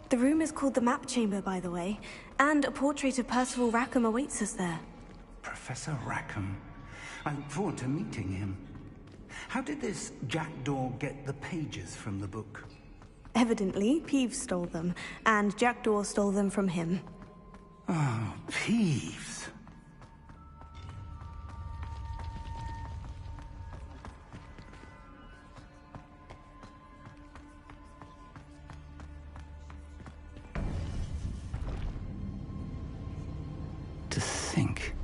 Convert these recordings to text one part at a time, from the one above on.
The room is called the Map Chamber, by the way, and a portrait of Percival Rackham awaits us there. Professor Rackham. I look forward to meeting him. How did this jackdaw get the pages from the book? Evidently, Peeves stole them, and Jackdaw stole them from him. Oh, Peeves. To think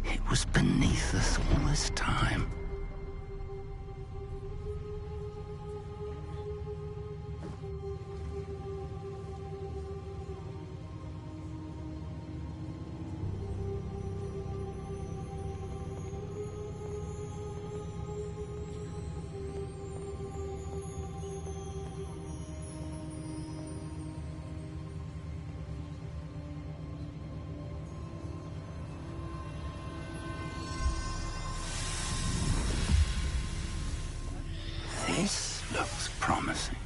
it was beneath us all this time. This looks promising.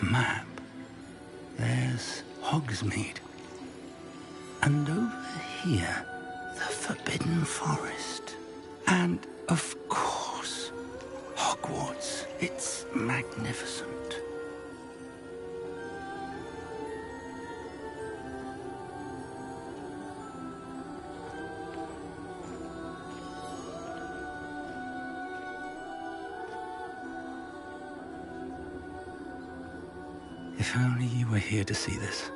Map. There's Hogsmeade. And over here, the Forbidden Forest. And, of course, Hogwarts. It's magnificent. If only you were here to see this.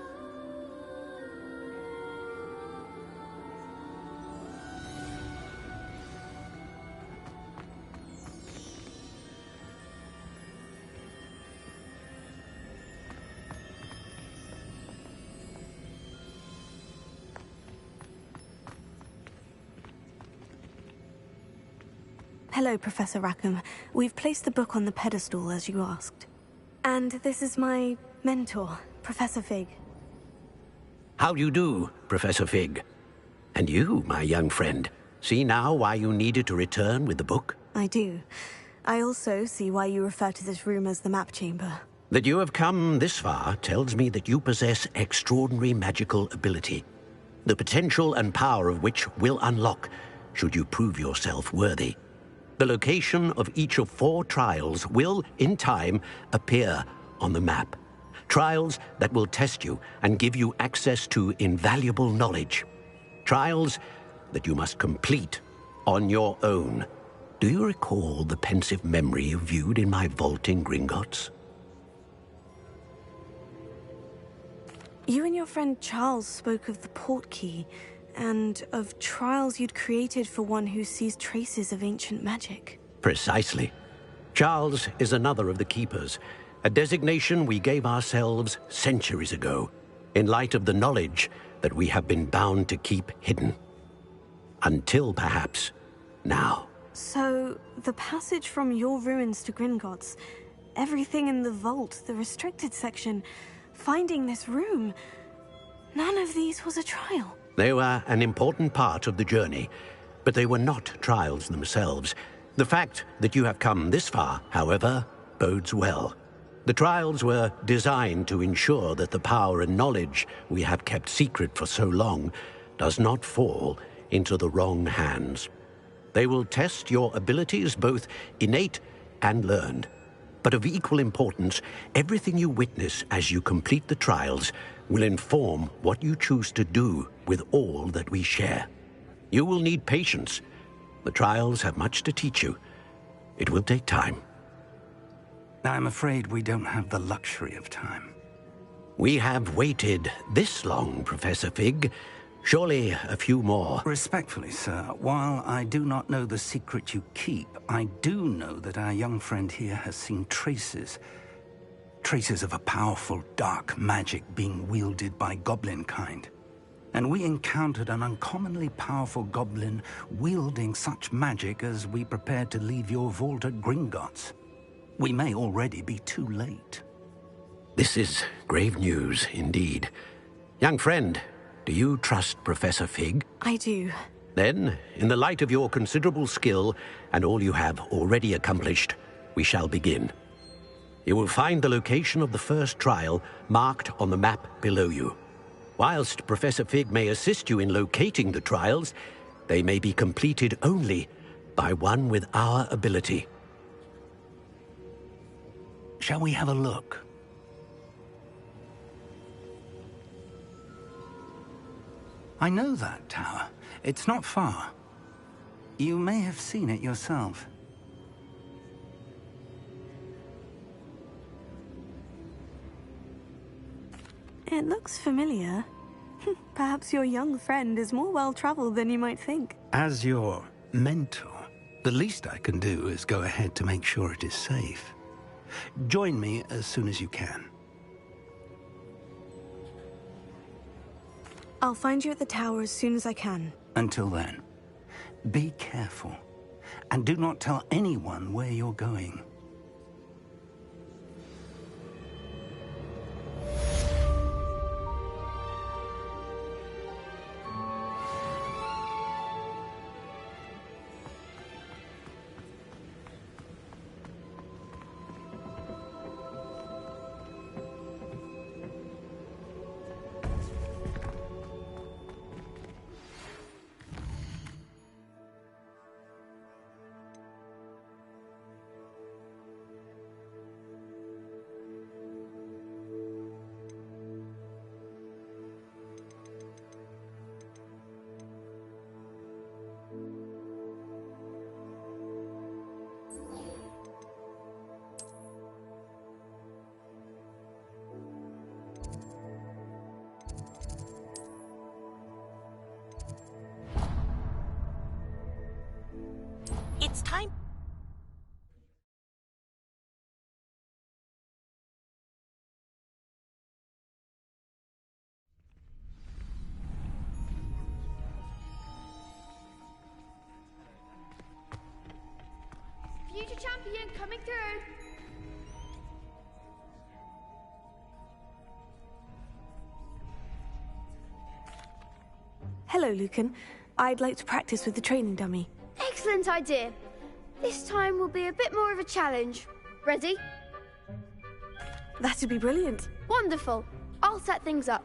Hello, Professor Rackham. We've placed the book on the pedestal, as you asked. And this is my mentor, Professor Fig. How do you do, Professor Fig? And you, my young friend, see now why you needed to return with the book? I do. I also see why you refer to this room as the Map Chamber. That you have come this far tells me that you possess extraordinary magical ability, the potential and power of which will unlock, should you prove yourself worthy. The location of each of 4 trials will, in time, appear on the map. Trials that will test you and give you access to invaluable knowledge. Trials that you must complete on your own. Do you recall the pensive memory you viewed in my vault in Gringotts? You and your friend Charles spoke of the portkey, and of trials you'd created for one who sees traces of ancient magic. Precisely. Charles is another of the Keepers, a designation we gave ourselves centuries ago, in light of the knowledge that we have been bound to keep hidden. Until, perhaps, now. So, the passage from your ruins to Gringotts, everything in the vault, the restricted section, finding this room, none of these was a trial. They were an important part of the journey, but they were not trials themselves. The fact that you have come this far, however, bodes well. The trials were designed to ensure that the power and knowledge we have kept secret for so long does not fall into the wrong hands. They will test your abilities, both innate and learned. But of equal importance, everything you witness as you complete the trials will inform what you choose to do with all that we share. You will need patience. The trials have much to teach you. It will take time. I'm afraid we don't have the luxury of time. We have waited this long, Professor Fig. Surely a few more. Respectfully, sir, while I do not know the secret you keep, I do know that our young friend here has seen traces Traces of a powerful dark magic being wielded by goblin kind. And we encountered an uncommonly powerful goblin wielding such magic as we prepared to leave your vault at Gringotts. We may already be too late. This is grave news indeed. Young friend, do you trust Professor Fig? I do. Then, in the light of your considerable skill and all you have already accomplished, we shall begin. You will find the location of the first trial marked on the map below you. Whilst Professor Fig may assist you in locating the trials, they may be completed only by one with our ability. Shall we have a look? I know that tower. It's not far. You may have seen it yourself. It looks familiar. Perhaps your young friend is more well-traveled than you might think. As your mentor, the least I can do is go ahead to make sure it is safe. Join me as soon as you can. I'll find you at the tower as soon as I can. Until then, be careful, and do not tell anyone where you're going. It's time. Future champion coming through. Hello, Lucan. I'd like to practice with the training dummy. Excellent idea. This time will be a bit more of a challenge. Ready? That'd be brilliant. Wonderful. I'll set things up.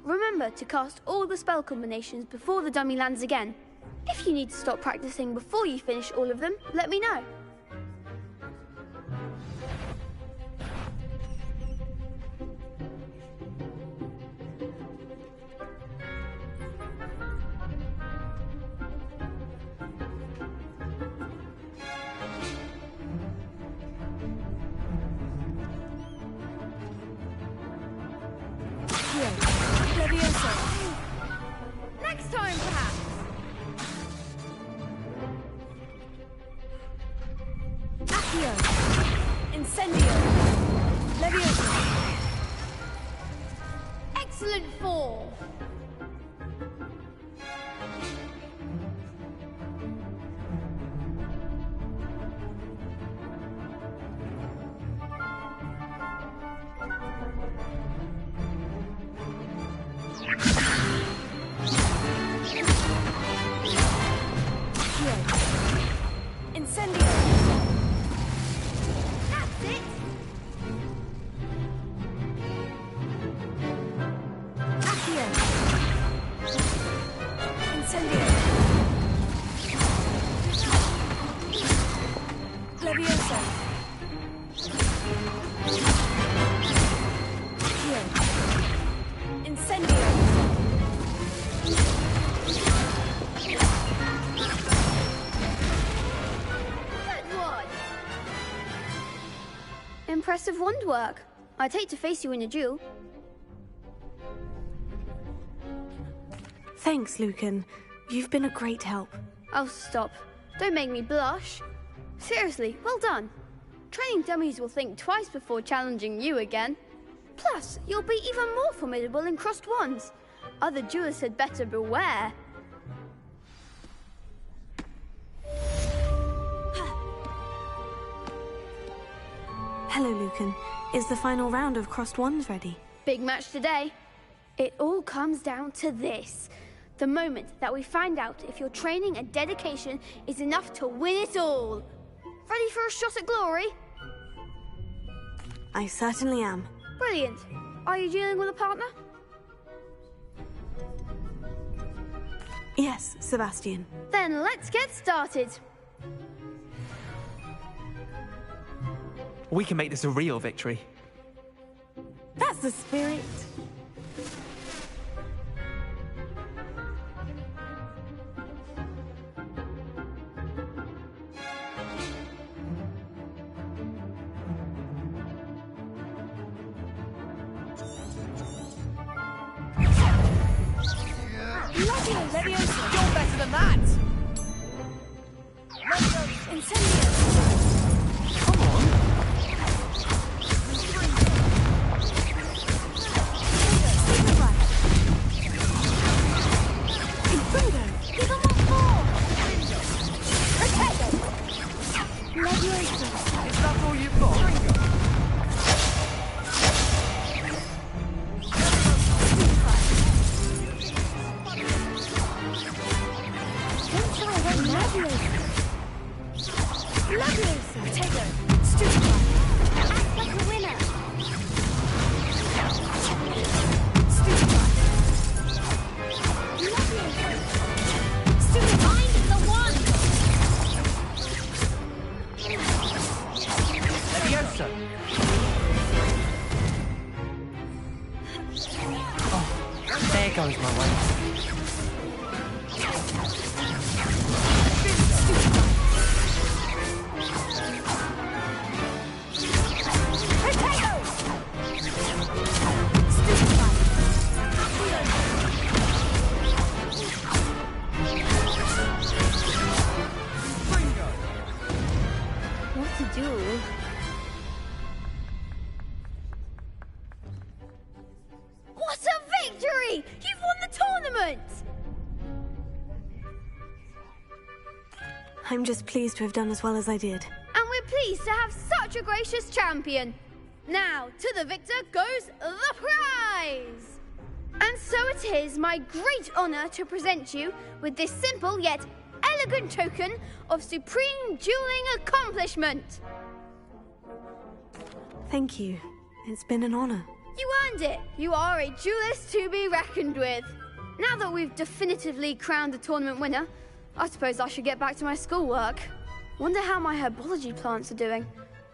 Remember to cast all the spell combinations before the dummy lands again. If you need to stop practicing before you finish all of them, let me know. Next time, perhaps. Accio. Incendio. Leviosa. Excellent form. Incendio. That's it. Accio. Incendio. Leviosa. Accio. Incendio. Good one. Impressive wand work. I'd hate to face you in a duel. Thanks, Lucan. You've been a great help. Oh, stop. Don't make me blush. Seriously, well done. Training dummies will think twice before challenging you again. Plus, you'll be even more formidable in crossed wands. Other duelists had better beware. Hello, Lucan. Is the final round of crossed wands ready? Big match today. It all comes down to this. The moment that we find out if your training and dedication is enough to win it all. Ready for a shot at glory? I certainly am. Brilliant. Are you dealing with a partner? Yes, Sebastian. Then let's get started. We can make this a real victory. That's the spirit. Leviosa, you're better than that! Leviosa, Incendio! come on! Is that all you've got? Leviosa! Oh, there goes my way. What to do? What a victory! You've won the tournament! I'm just pleased to have done as well as I did. And we're pleased to have such a gracious champion. Now, to the victor goes the prize! And so it is my great honor to present you with this simple yet elegant token of supreme dueling accomplishment. Thank you. It's been an honor. You earned it. You are a duelist to be reckoned with. Now that we've definitively crowned the tournament winner, I suppose I should get back to my schoolwork. Wonder how my herbology plants are doing.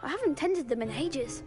I haven't tended them in ages.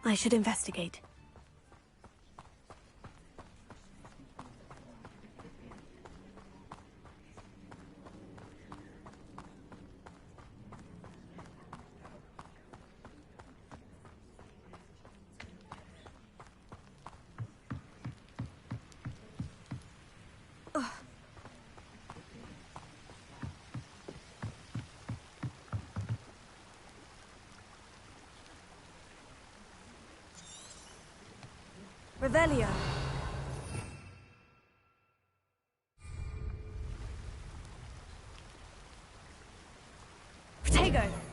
I should investigate. Revelio. Protego.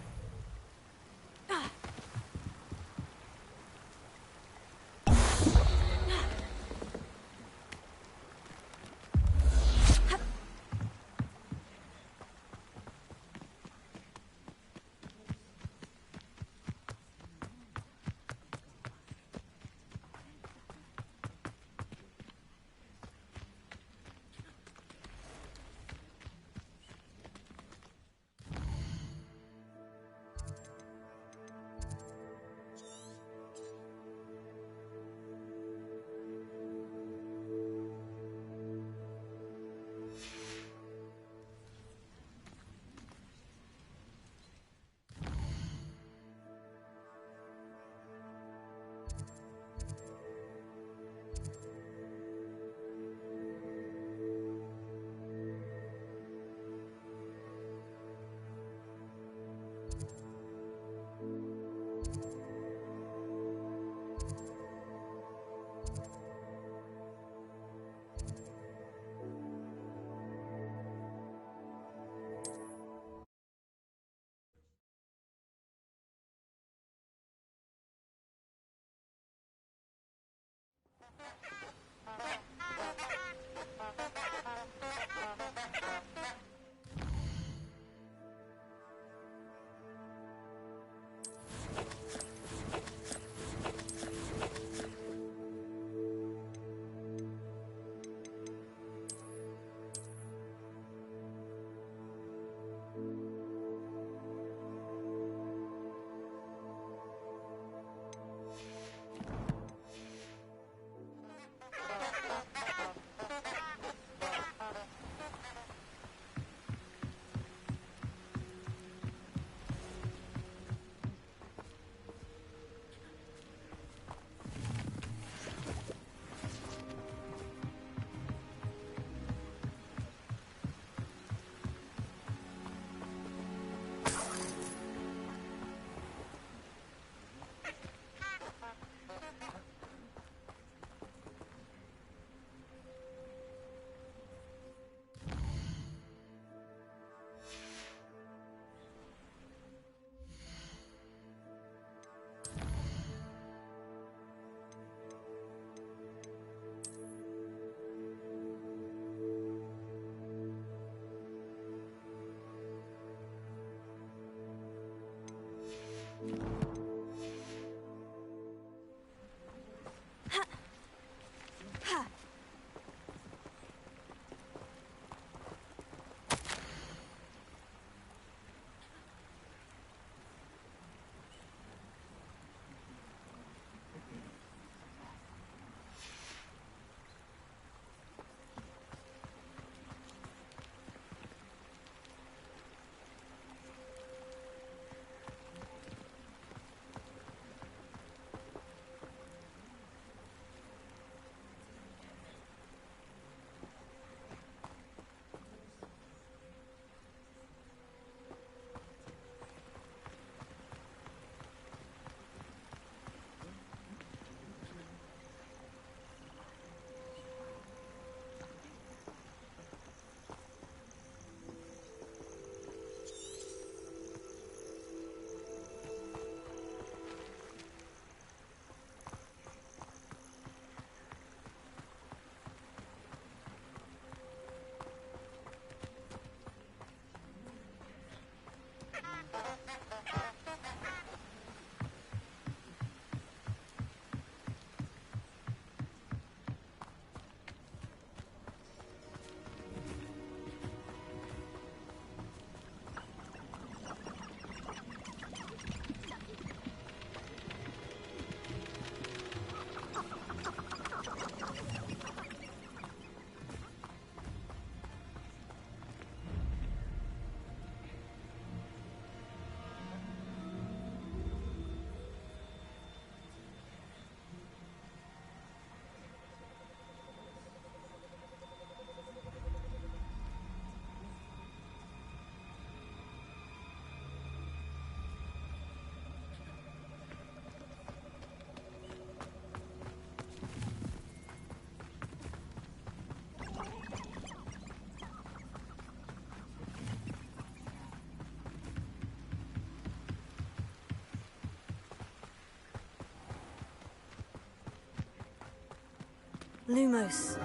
Lumos.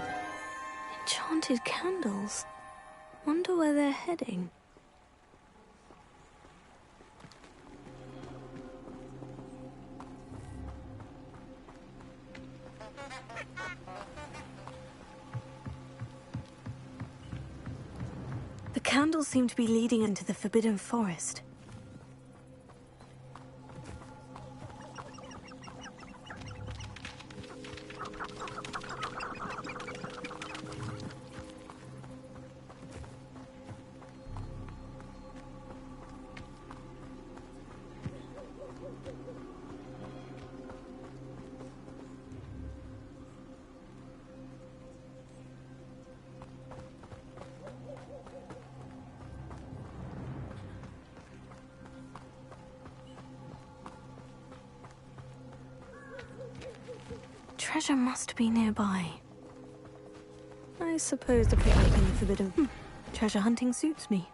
Enchanted candles. Wonder where they're heading. The candles seem to be leading into the Forbidden Forest. Treasure must be nearby. I suppose a picnic in the Forbidden... Treasure hunting suits me.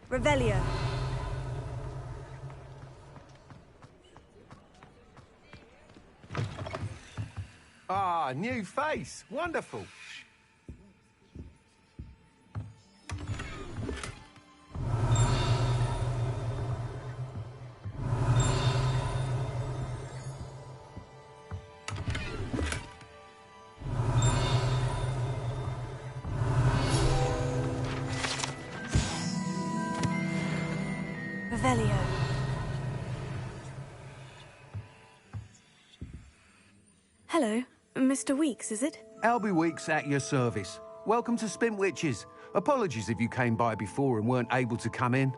Revelio. Ah, new face. Wonderful. Revelio. Hello, Mr. Weeks, is it? Albie Weeks at your service. Welcome to Spintwitches. Apologies if you came by before and weren't able to come in.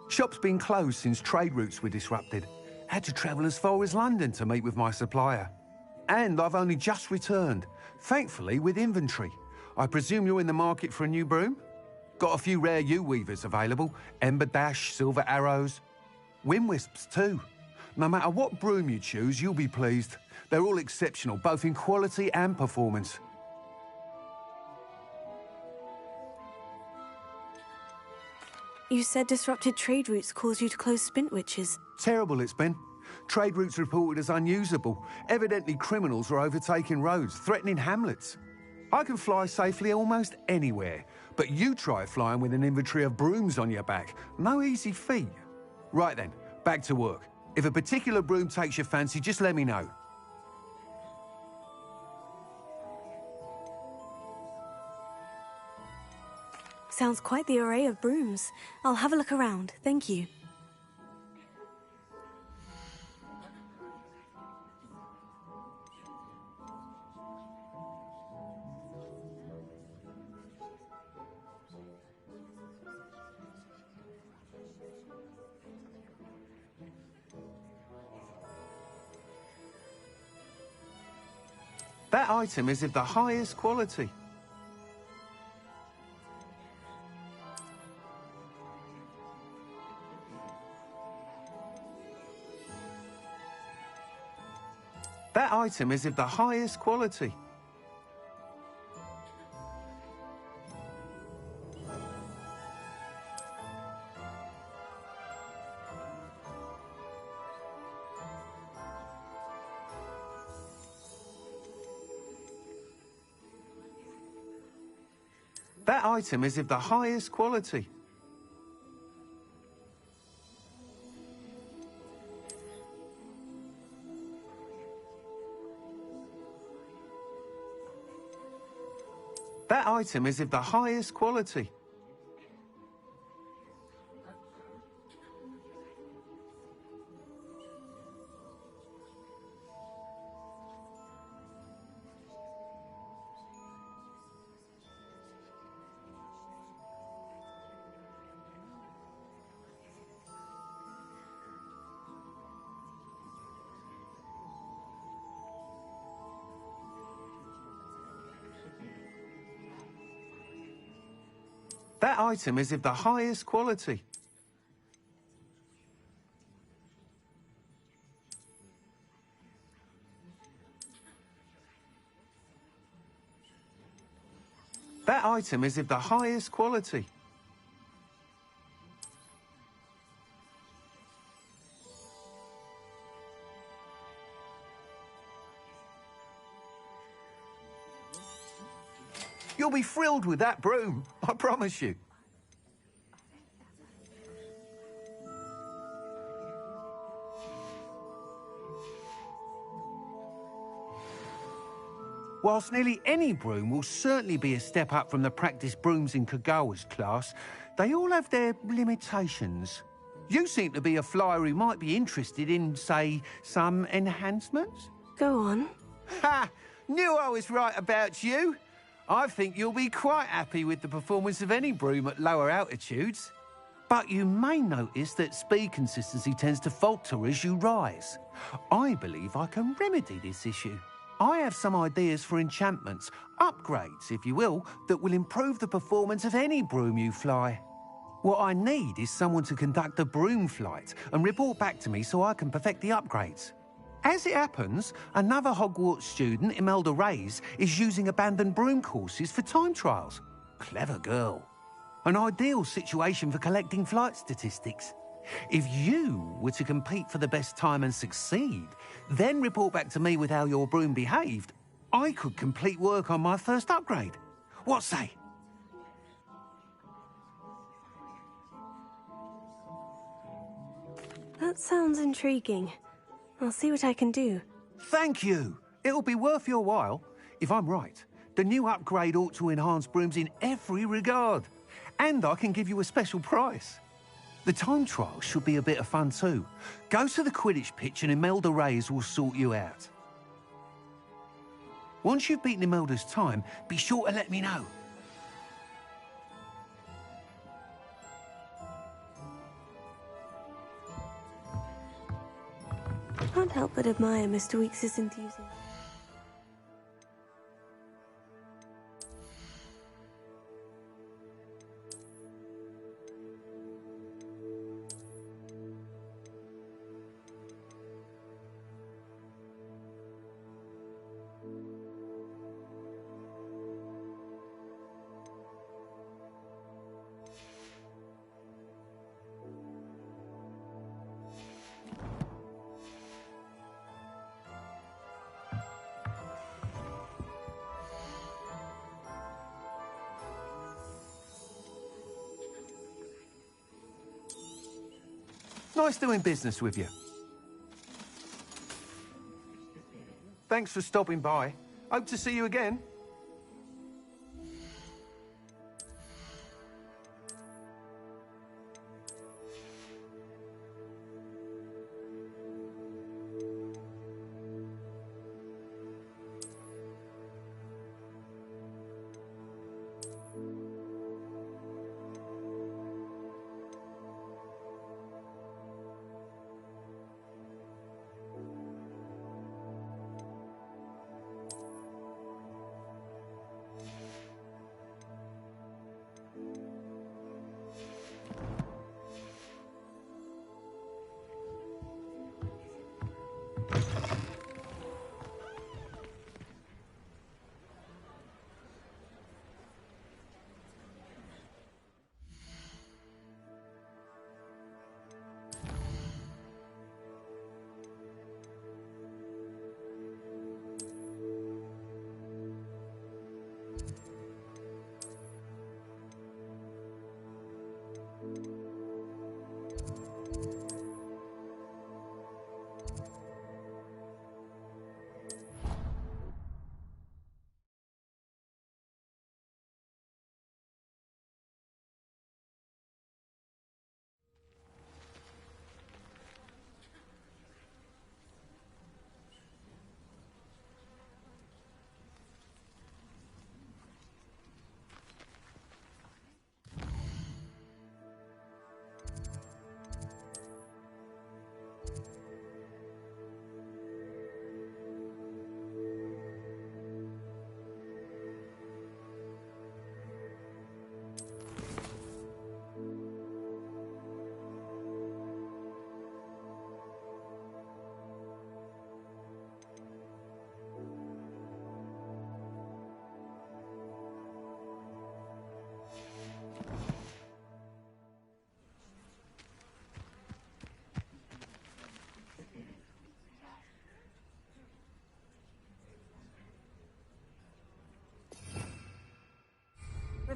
Shop's been closed since trade routes were disrupted. Had to travel as far as London to meet with my supplier. And I've only just returned, thankfully with inventory. I presume you're in the market for a new broom? Got a few rare yew-weavers available. Ember Dash, Silver Arrows. Wind Wisps too. No matter what broom you choose, you'll be pleased. They're all exceptional, both in quality and performance. You said disrupted trade routes caused you to close Spintwitches. Terrible it's been. Trade routes reported as unusable. Evidently criminals were overtaking roads, threatening hamlets. I can fly safely almost anywhere, but you try flying with an inventory of brooms on your back. No easy feat. Right then, back to work. If a particular broom takes your fancy, just let me know. Sounds quite the array of brooms. I'll have a look around, thank you. That item is of the highest quality. That item is of the highest quality. That item is of the highest quality. That item is of the highest quality. That item is of the highest quality. That item is of the highest quality. You'll be thrilled with that broom, I promise you. Whilst nearly any broom will certainly be a step up from the practice brooms in Kagawa's class, they all have their limitations. You seem to be a flyer who might be interested in, say, some enhancements? Go on. Ha! Knew I was right about you. I think you'll be quite happy with the performance of any broom at lower altitudes. But you may notice that speed consistency tends to falter as you rise. I believe I can remedy this issue. I have some ideas for enchantments, upgrades, if you will, that will improve the performance of any broom you fly. What I need is someone to conduct a broom flight and report back to me so I can perfect the upgrades. As it happens, another Hogwarts student, Imelda Reyes, is using abandoned broom courses for time trials. Clever girl. An ideal situation for collecting flight statistics. If you were to compete for the best time and succeed, then report back to me with how your broom behaved, I could complete work on my first upgrade. What say? That sounds intriguing. I'll see what I can do. Thank you. It'll be worth your while. If I'm right, the new upgrade ought to enhance brooms in every regard. And I can give you a special price. The time trial should be a bit of fun too. Go to the Quidditch pitch and Imelda Reyes will sort you out. Once you've beaten Imelda's time, be sure to let me know. Can't help but admire Mr. Weekes' enthusiasm. Nice doing business with you. Thanks for stopping by. Hope to see you again.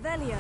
Revelio.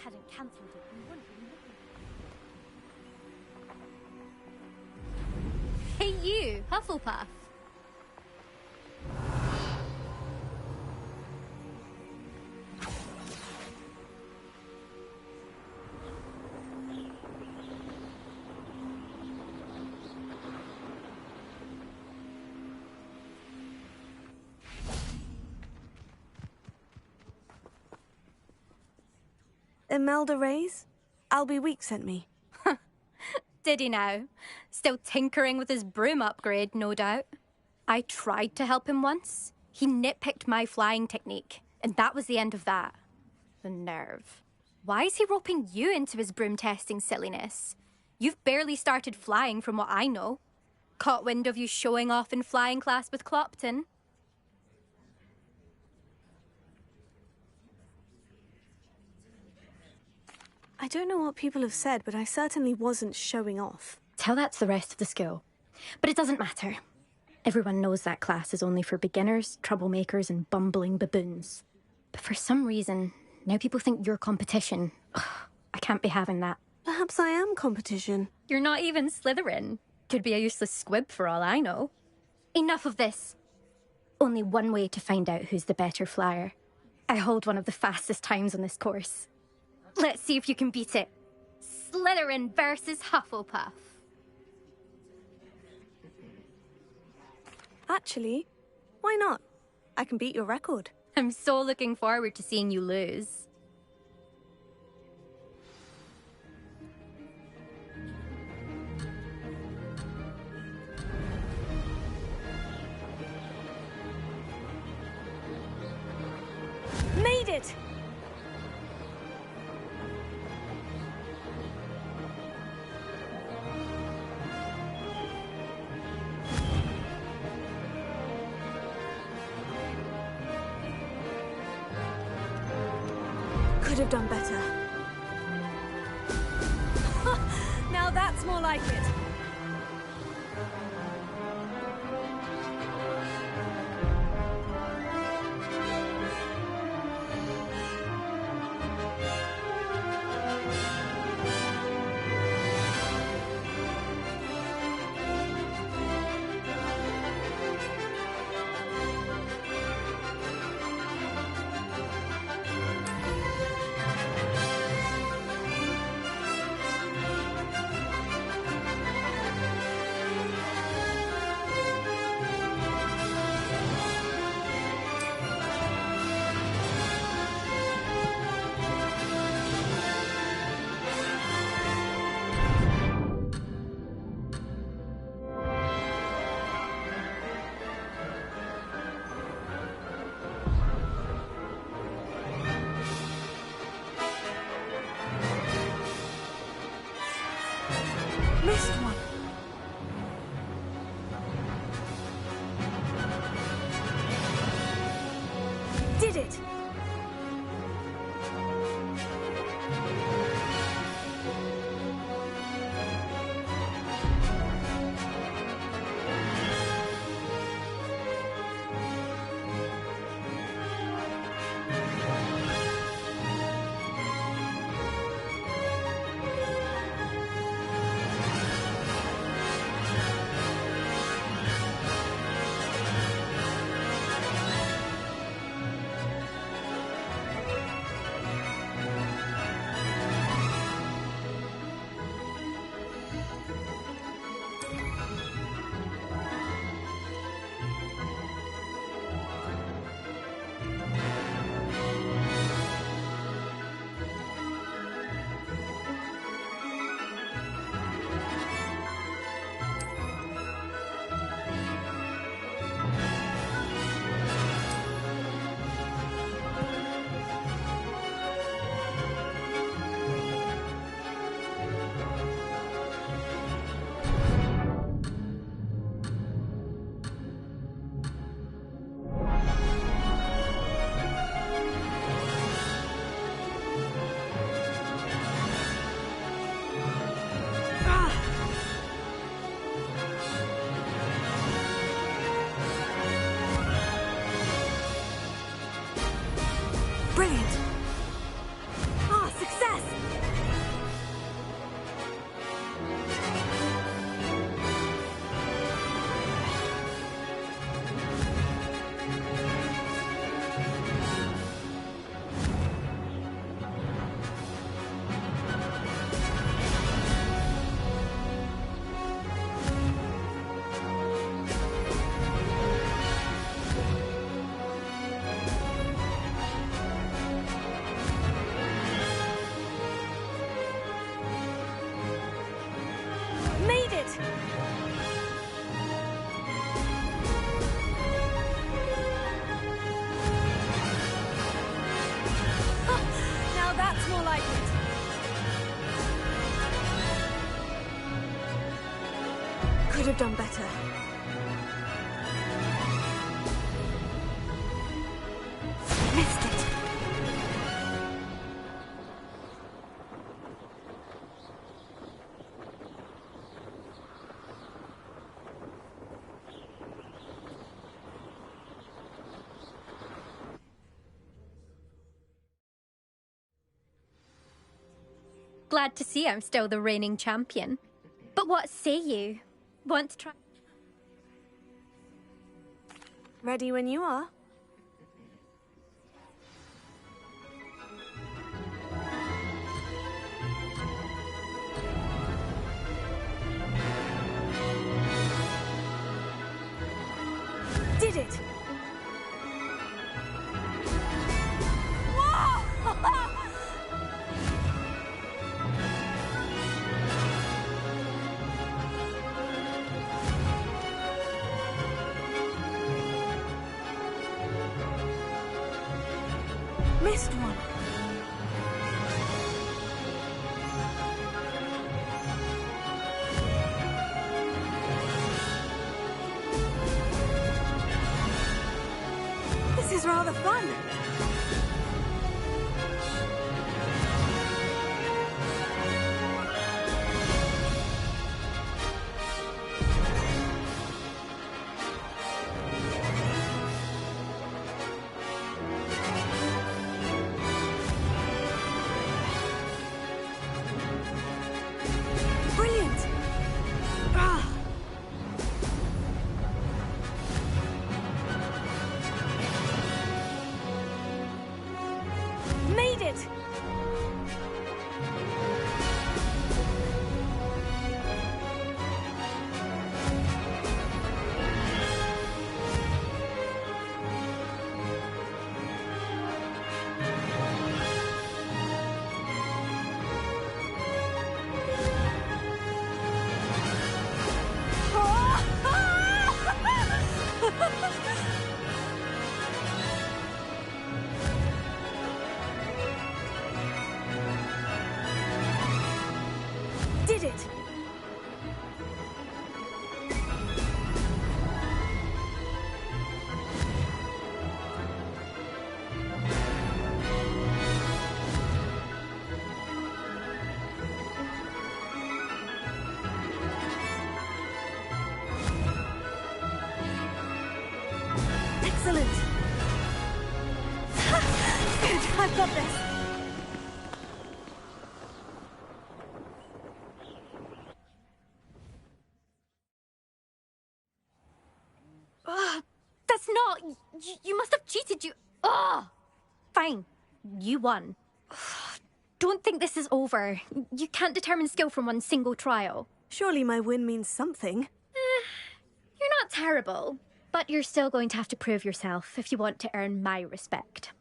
Hadn't cancelled it, we wouldn't be looking. Hey you, Hufflepuff. Imelda Reyes? Albie Week sent me. Did he now? Still tinkering with his broom upgrade, no doubt. I tried to help him once. He nitpicked my flying technique, and that was the end of that. The nerve. Why is he roping you into his broom testing silliness? You've barely started flying from what I know. Caught wind of you showing off in flying class with Clopton. I don't know what people have said, but I certainly wasn't showing off. Tell that to the rest of the school. But it doesn't matter. Everyone knows that class is only for beginners, troublemakers, and bumbling baboons. But for some reason, now people think you're competition. Ugh, I can't be having that. Perhaps I am competition. You're not even Slytherin. Could be a useless squib for all I know. Enough of this. Only one way to find out who's the better flyer. I hold one of the fastest times on this course. Let's see if you can beat it. Slytherin versus Hufflepuff. Actually, why not? I can beat your record. I'm so looking forward to seeing you lose. Made it! Could have done better. Now that's more like it. Did it! Brilliant! Ah, success! Made it! Now that's more like it. Could have done better. Missed it. Glad to see I'm still the reigning champion. But what say you? Want to try? Ready when you are. Did it! Missed one. This is rather fun. Brilliant! Ah! got this. That's not... You must have cheated, you... Ugh! Fine. You won. Don't think this is over. You can't determine skill from one single trial. Surely my win means something. You're not terrible, but you're still going to have to prove yourself if you want to earn my respect.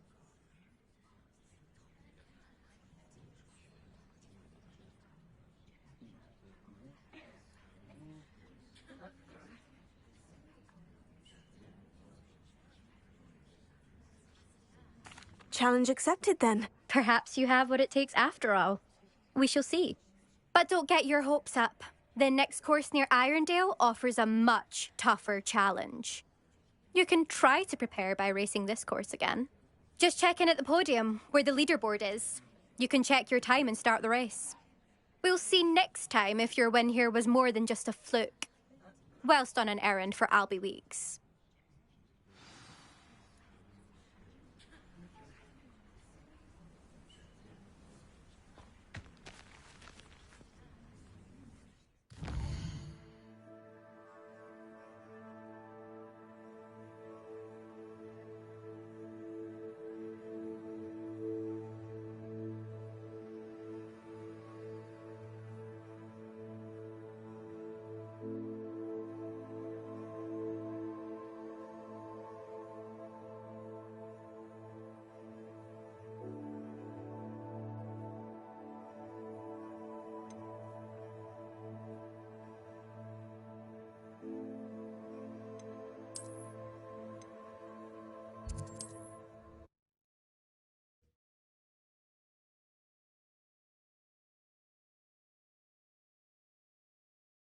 Challenge accepted, then. Perhaps you have what it takes after all. We shall see. But don't get your hopes up. The next course near Irondale offers a much tougher challenge. You can try to prepare by racing this course again. Just check in at the podium, where the leaderboard is. You can check your time and start the race. We'll see next time if your win here was more than just a fluke. Whilst on an errand for Albie Weeks.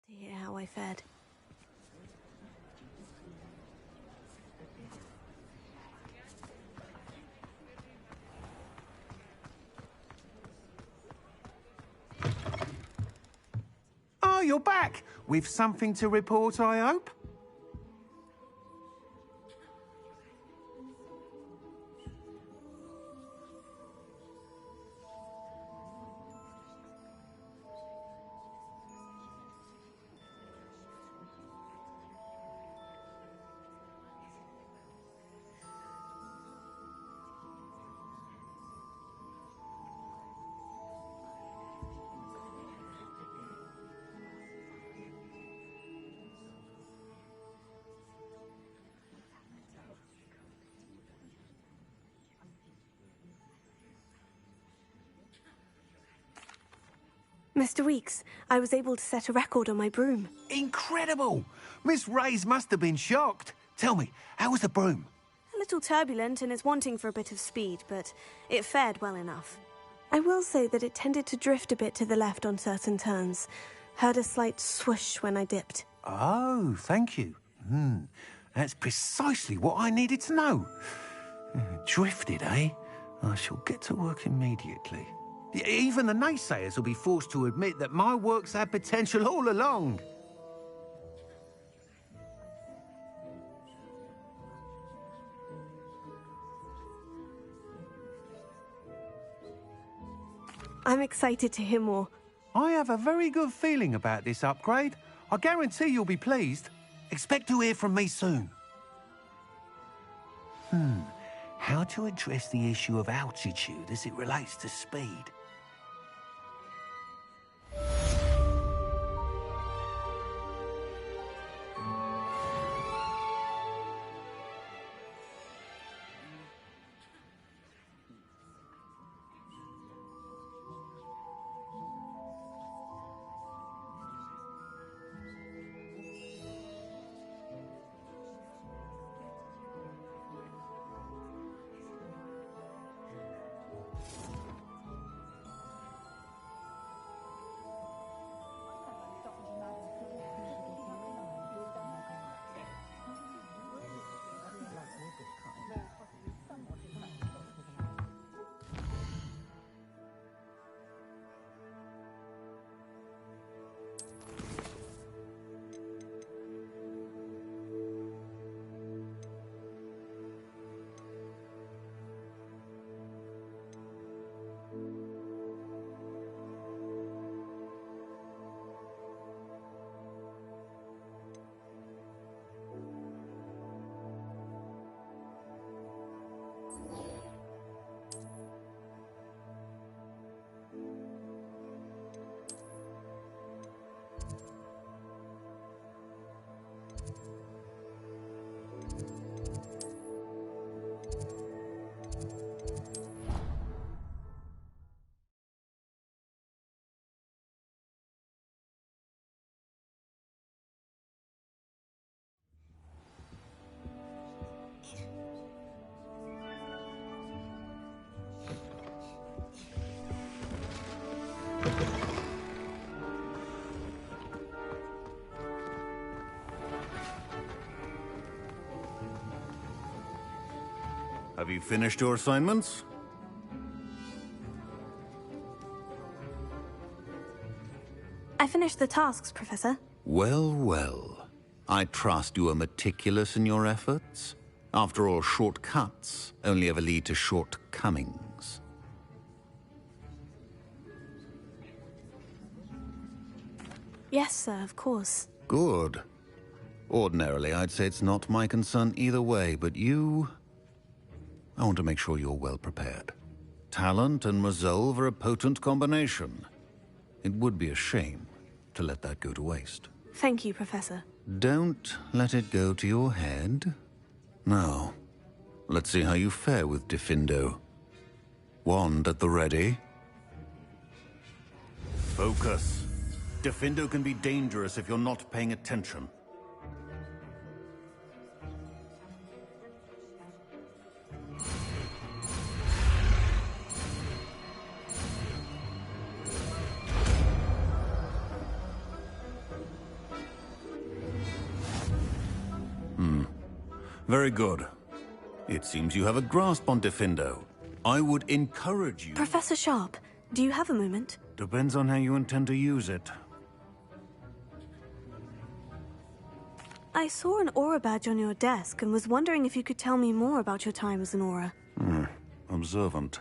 To hear how I fared. Oh, you're back! With something to report, I hope? Mr. Weeks, I was able to set a record on my broom. Incredible! Miss Reyes must have been shocked. Tell me, how was the broom? A little turbulent and is wanting for a bit of speed, but it fared well enough. I will say that it tended to drift a bit to the left on certain turns. Heard a slight swoosh when I dipped. Oh, thank you. That's precisely what I needed to know. Drifted, eh? I shall get to work immediately. Even the naysayers will be forced to admit that my work's had potential all along. I'm excited to hear more. I have a very good feeling about this upgrade. I guarantee you'll be pleased. Expect to hear from me soon. How to address the issue of altitude as it relates to speed? Have you finished your assignments? I finished the tasks, Professor. Well, well. I trust you are meticulous in your efforts. After all, shortcuts only ever lead to shortcomings. Yes, sir, of course. Good. Ordinarily, I'd say it's not my concern either way, but you... I want to make sure you're well prepared. Talent and resolve are a potent combination. It would be a shame to let that go to waste. Thank you, Professor. Don't let it go to your head. Now, let's see how you fare with Diffindo. Wand at the ready. Focus. Diffindo can be dangerous if you're not paying attention. Very good. It seems you have a grasp on Diffindo. I would encourage you... Professor Sharp, do you have a moment? Depends on how you intend to use it. I saw an aura badge on your desk and was wondering if you could tell me more about your time as an aura. Observant.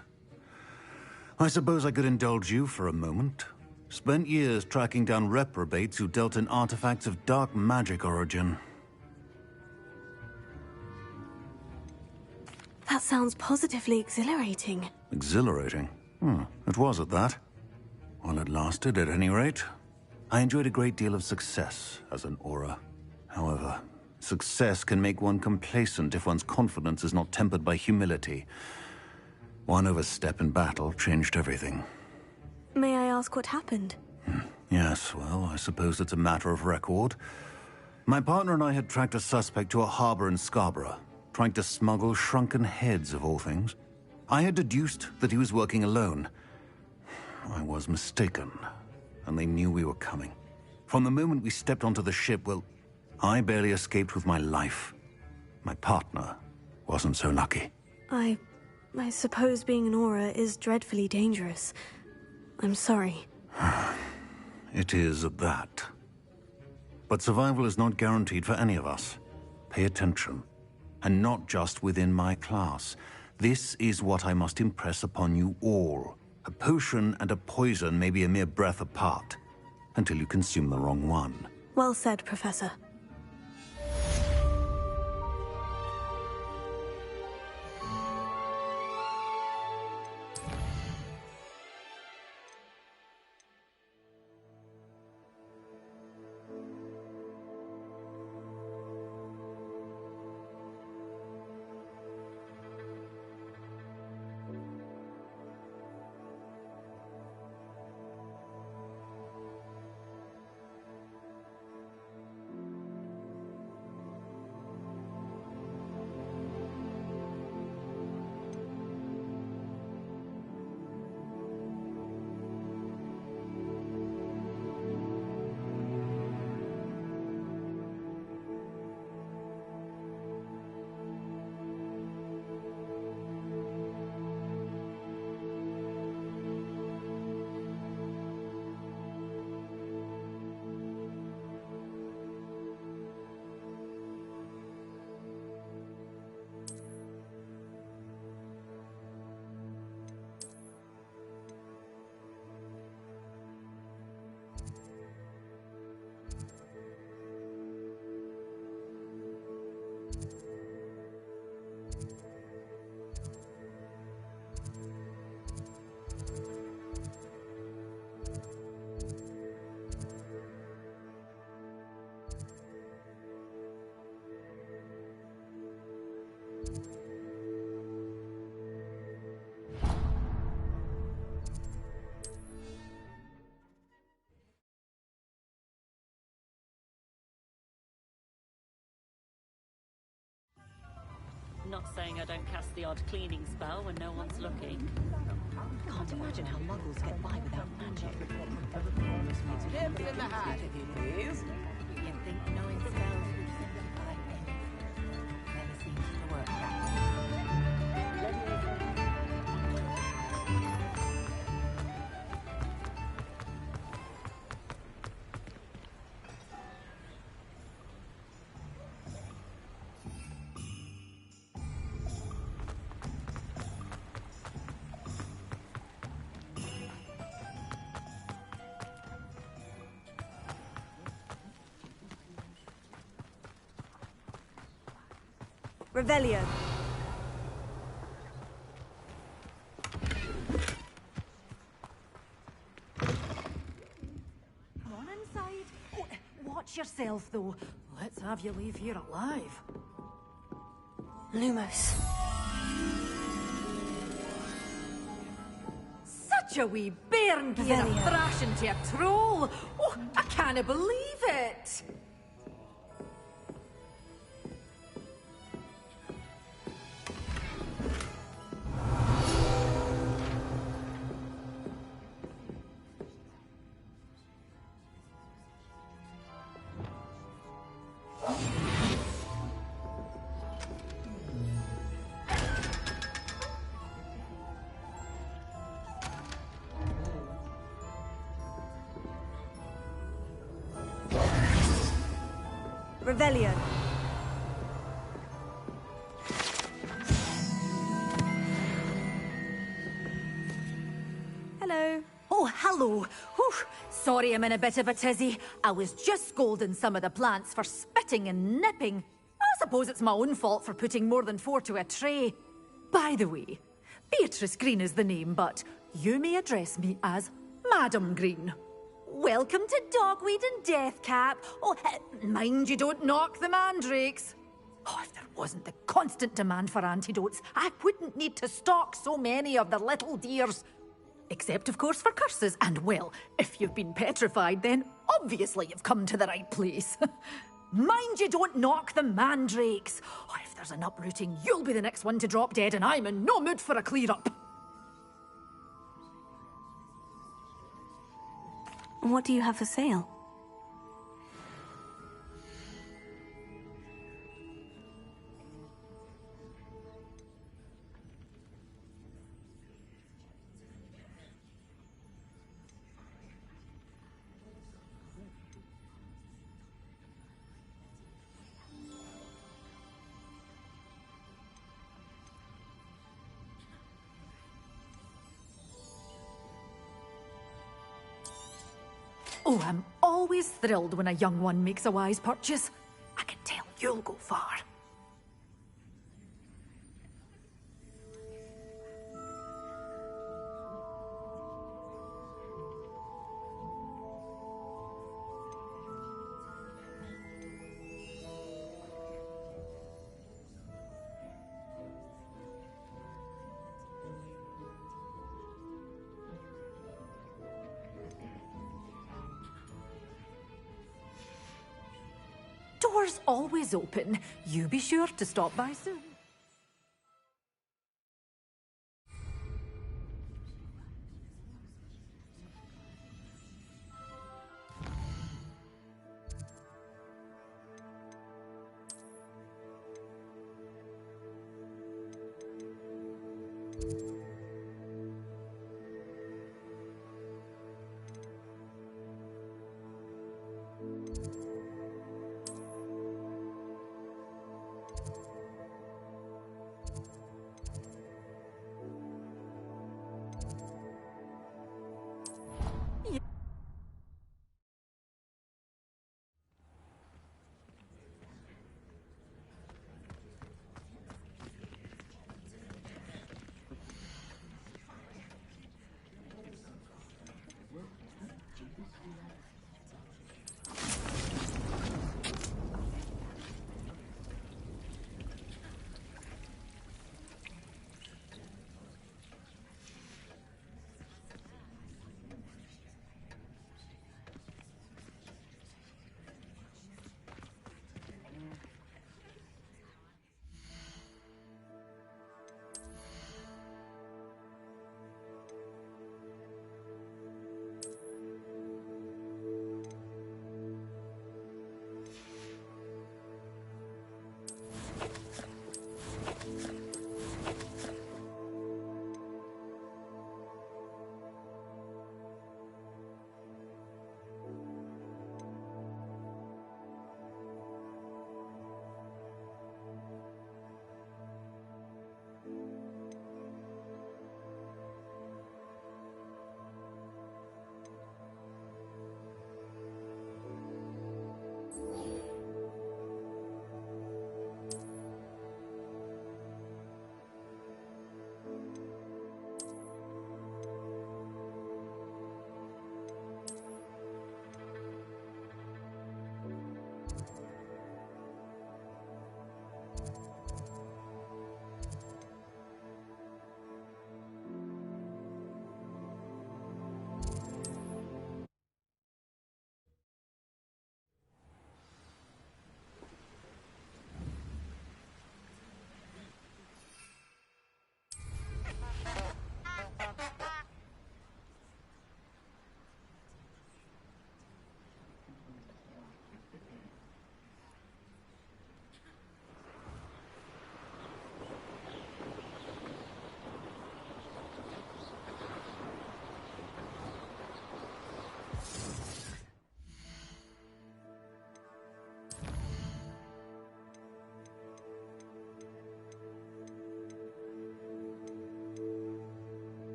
I suppose I could indulge you for a moment. Spent years tracking down reprobates who dealt in artifacts of dark magic origin. That sounds positively exhilarating. Exhilarating? It was at that. While it lasted, at any rate. I enjoyed a great deal of success as an aura. However, success can make one complacent if one's confidence is not tempered by humility. One overstep in battle changed everything. May I ask what happened? Yes, well, I suppose it's a matter of record. My partner and I had tracked a suspect to a harbor in Scarborough, trying to smuggle shrunken heads of all things. I had deduced that he was working alone. I was mistaken, and they knew we were coming. From the moment we stepped onto the ship, well, I barely escaped with my life. My partner wasn't so lucky. I suppose being an aura is dreadfully dangerous. I'm sorry. It is at that. But survival is not guaranteed for any of us. Pay attention. And not just within my class. This is what I must impress upon you all. A potion and a poison may be a mere breath apart, until you consume the wrong one. Well said, Professor. Not saying I don't cast the odd cleaning spell when no one's looking. Can't imagine how muggles get by without magic. Nip in the hat, if you please. You think knowing spells would simplify anything? Never seems to work that way. Revelio. Come on inside. Oh, watch yourself, though. Let's have you leave here alive. Lumos. Such a wee bairn gear a thrashing to a troll. Oh, I can't believe it. Revelio. Hello. Oh, hello. Whew. Sorry I'm in a bit of a tizzy. I was just scolding some of the plants for spitting and nipping. I suppose it's my own fault for putting more than 4 to a tray. By the way, Beatrice Green is the name, but you may address me as Madam Green. Welcome to Dogweed and Deathcap. Oh, mind you don't knock the mandrakes. Oh, if there wasn't the constant demand for antidotes, I wouldn't need to stock so many of the little dears. Except, of course, for curses. And, well, if you've been petrified, then obviously you've come to the right place. Mind you don't knock the mandrakes. Oh, if there's an uprooting, you'll be the next one to drop dead, and I'm in no mood for a clear-up. What do you have for sale? Oh, I'm always thrilled when a young one makes a wise purchase. I can tell you'll go far. Doors always open. You be sure to stop by soon.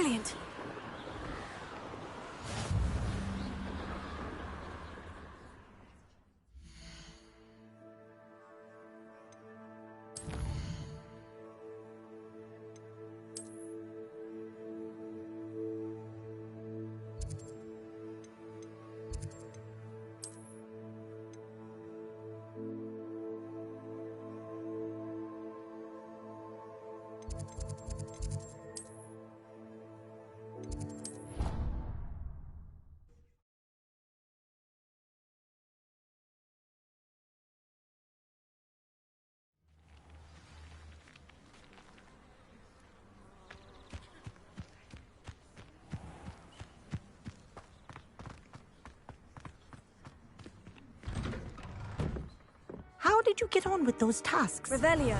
Brilliant. How did you get on with those tasks? Revelio.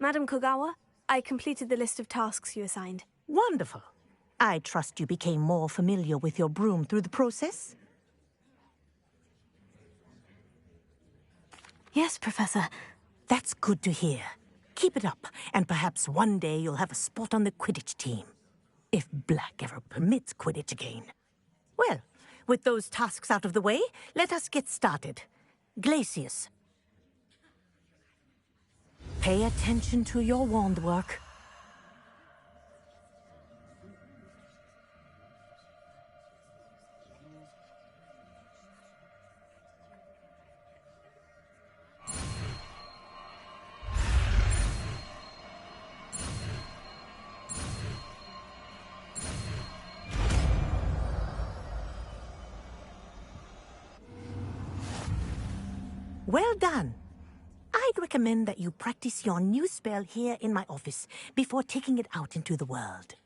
Madam Kogawa, I completed the list of tasks you assigned. Wonderful. I trust you became more familiar with your broom through the process? Yes, Professor. That's good to hear. Keep it up, and perhaps one day you'll have a spot on the Quidditch team. If Black ever permits Quidditch again. Well, with those tasks out of the way, let us get started. Glacius. Pay attention to your wand work. Well done. I'd recommend that you practice your new spell here in my office before taking it out into the world.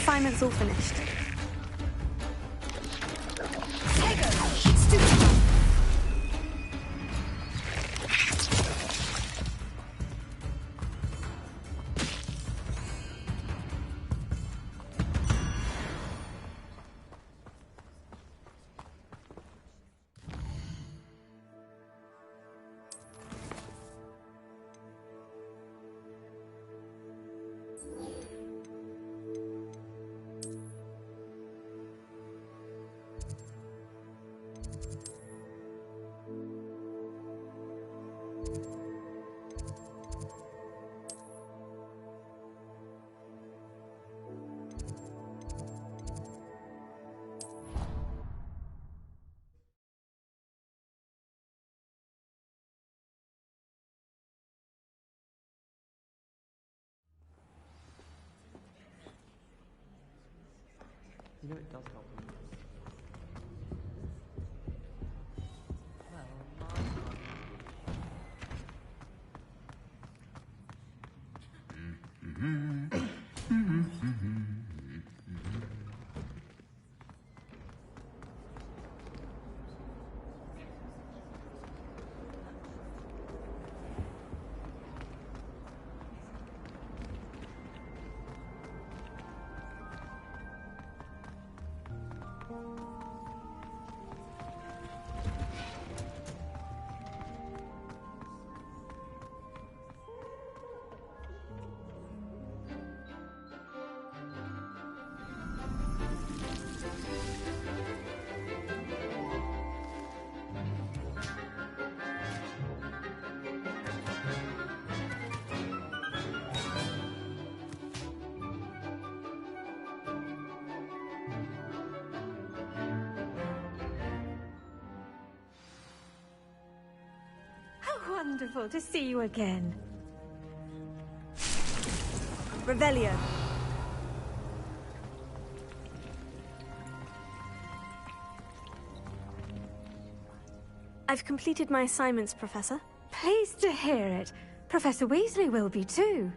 assignment's all finished. You know it does help. Wonderful to see you again. Revelio. I've completed my assignments, Professor. Pleased to hear it. Professor Weasley will be too.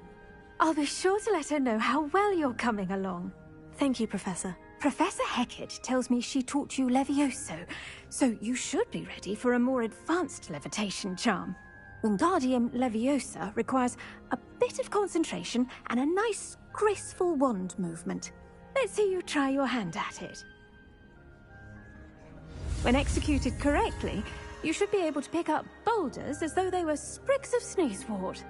I'll be sure to let her know how well you're coming along. Thank you, Professor. Professor Hecat tells me she taught you Levioso, so you should be ready for a more advanced levitation charm. Wingardium Leviosa requires a bit of concentration and a nice, graceful wand movement. Let's see you try your hand at it. When executed correctly, you should be able to pick up boulders as though they were sprigs of sneezewort.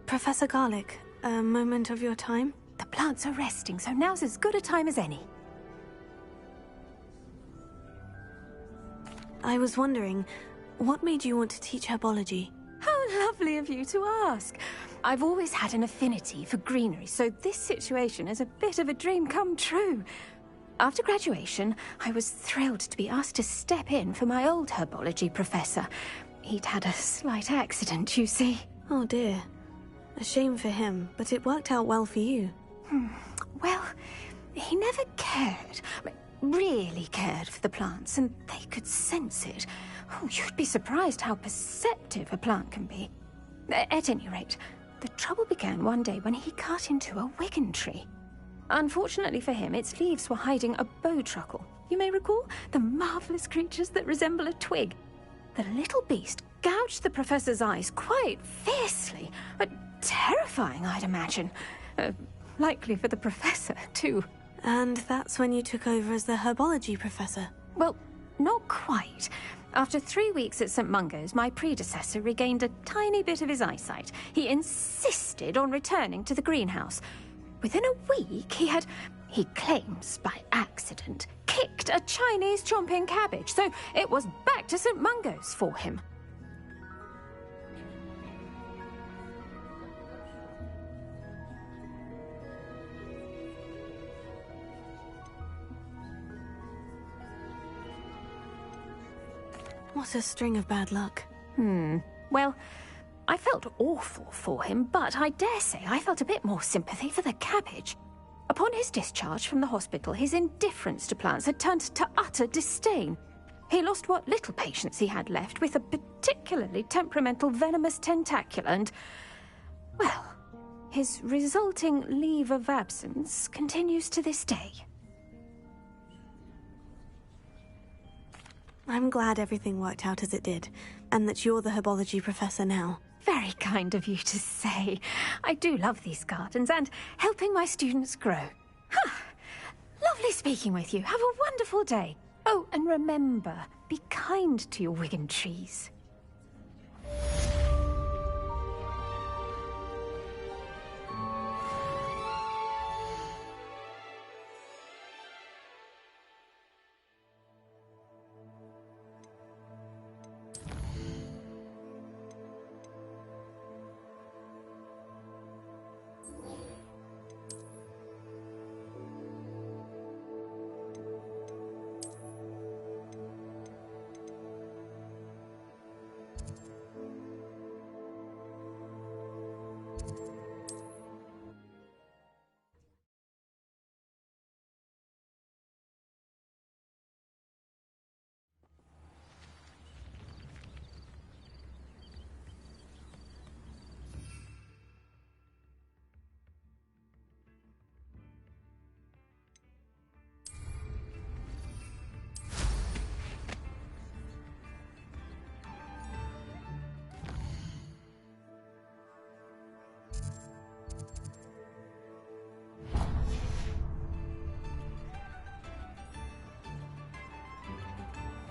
Professor Garlick, a moment of your time? The plants are resting, so now's as good a time as any. I was wondering, what made you want to teach herbology? How lovely of you to ask. I've always had an affinity for greenery, so this situation is a bit of a dream come true. After graduation, I was thrilled to be asked to step in for my old herbology professor. He'd had a slight accident, you see. Oh dear. A shame for him, but it worked out well for you. Well, he never cared, really cared for the plants, and they could sense it. Oh, you'd be surprised how perceptive a plant can be. At any rate, the trouble began one day when he cut into a wigan tree. Unfortunately for him, its leaves were hiding a bowtruckle. You may recall the marvellous creatures that resemble a twig. The little beast gouged the professor's eyes quite fiercely. Terrifying, I'd imagine. Likely for the professor, too. And that's when you took over as the herbology professor? Well, not quite. After 3 weeks at St. Mungo's, my predecessor regained a tiny bit of his eyesight. He insisted on returning to the greenhouse. Within a week, he claims by accident, kicked a Chinese chomping cabbage, so it was back to St. Mungo's for him. What a string of bad luck. Well, I felt awful for him, but I dare say I felt a bit more sympathy for the cabbage. Upon his discharge from the hospital, his indifference to plants had turned to utter disdain. He lost what little patience he had left with a particularly temperamental venomous tentacula and, well, his resulting leave of absence continues to this day. I'm glad everything worked out as it did, and that you're the herbology professor now. Very kind of you to say. I do love these gardens and helping my students grow. Lovely speaking with you. Have a wonderful day. Oh, and remember, be kind to your Wigan trees.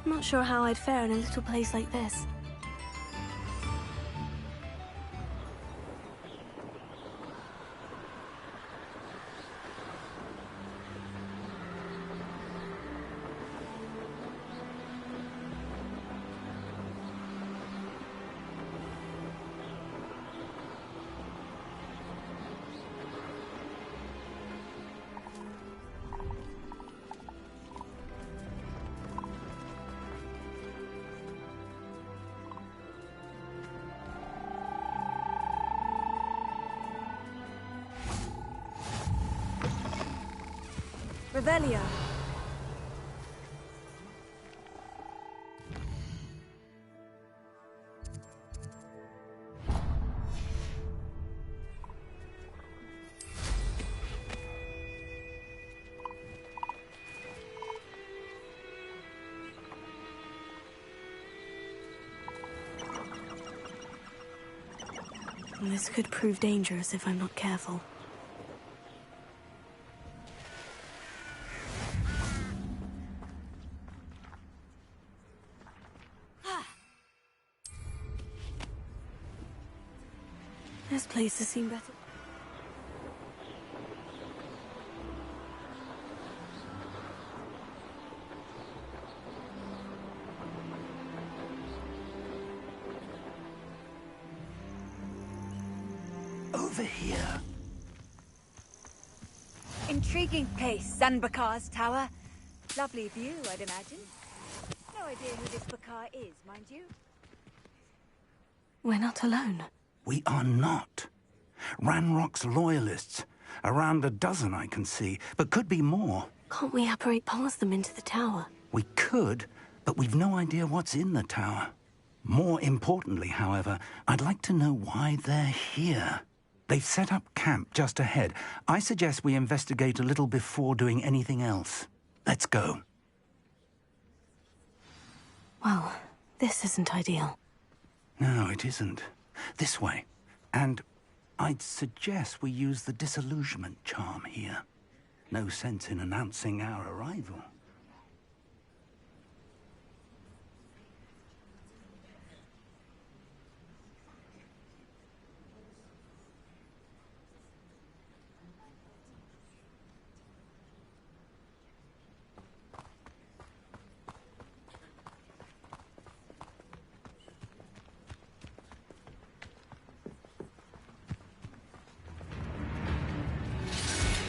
I'm not sure how I'd fare in a little place like this. Revelio. This could prove dangerous if I'm not careful. This place has seen better. Over here. Intriguing place, Zanbakar's tower. Lovely view, I'd imagine. No idea who this Bakar is, mind you. We're not alone. We are not. Ranrock's loyalists. Around a dozen I can see, but could be more. Can't we apparate past them into the tower? We could, but we've no idea what's in the tower. More importantly, however, I'd like to know why they're here. They've set up camp just ahead. I suggest we investigate a little before doing anything else. Let's go. Well, this isn't ideal. No, it isn't. This way. And I'd suggest we use the disillusionment charm here. No sense in announcing our arrival.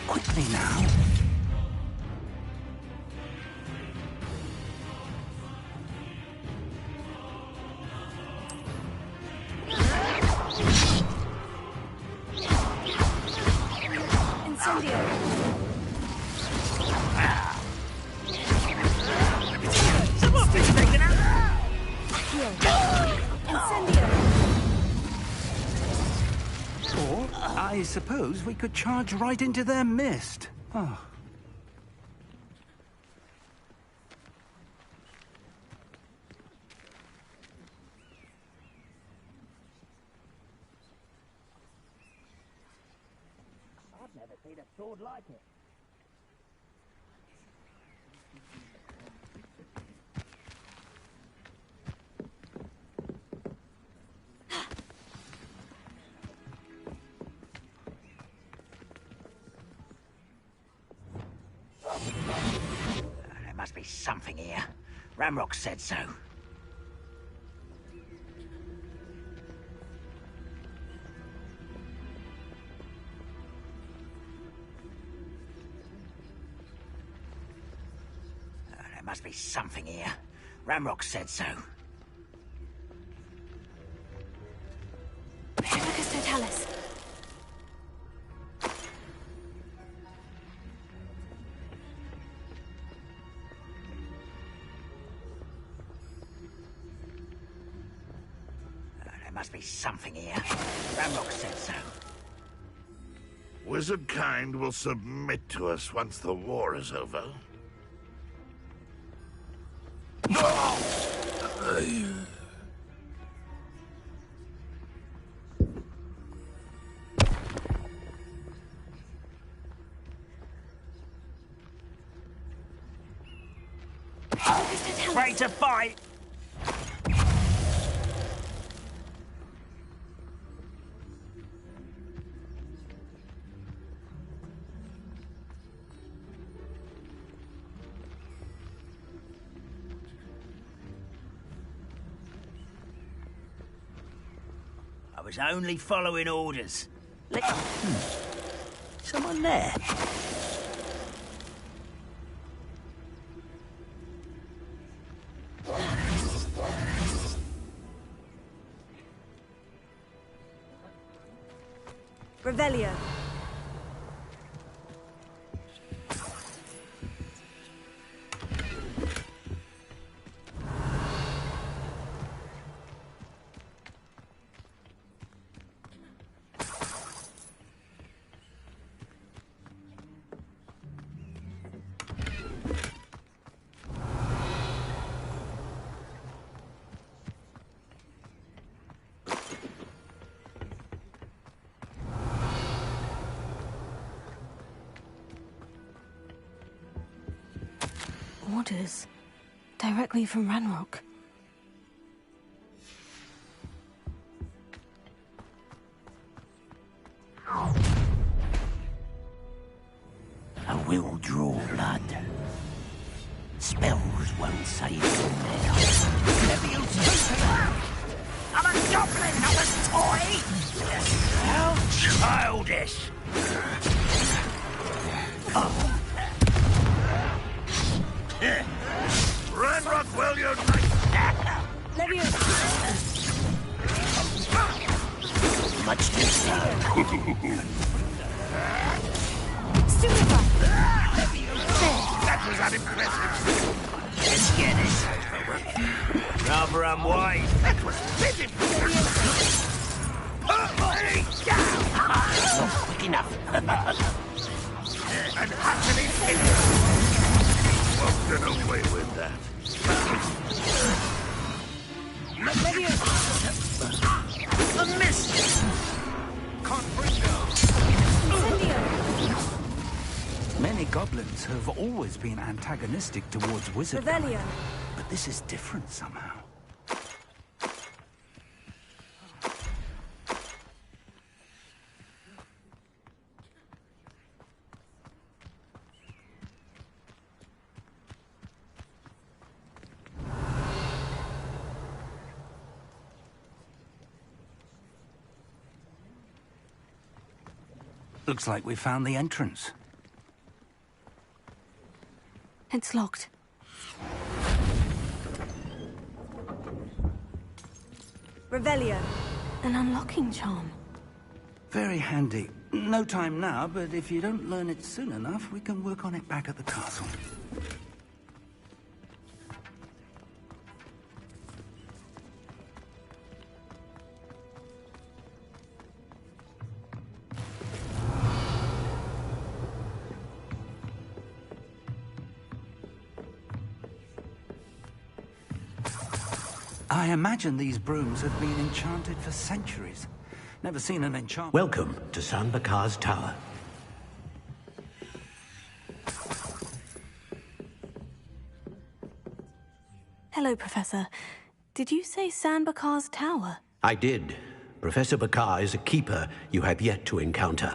Quickly now. Or, I suppose we could charge right into their mist. Oh. I've never seen a sword like it. There must be something here. Ramrock said so. There must be something here. Ramrock said so. Tribicus Totalis. There must be something here. Ramrock said so. Wizard kind will submit to us once the war is over. Ready to fight! I was only following orders. Someone there? Revelio. Orders. Directly from Ranrock. I will draw blood. Spells won't save you now. I'm a goblin, not a toy! How childish! Ranrock will unite! Much too soon. That was unimpressive. Let's get it. Rather unwise. That was pitiful. Not quick enough. And utterly pitiful. Won't get away with that. A miss. Can't bring down. Many goblins have always been antagonistic towards wizard kind, but this is different somehow. Looks like we found the entrance. It's locked. Revelio. An unlocking charm. Very handy. No time now, but if you don't learn it soon enough, we can work on it back at the castle. I imagine these brooms have been enchanted for centuries. Never seen an enchantment. Welcome to San Bakar's Tower. Hello, Professor. Did you say San Bakar's Tower? I did. Professor Bakar is a keeper you have yet to encounter.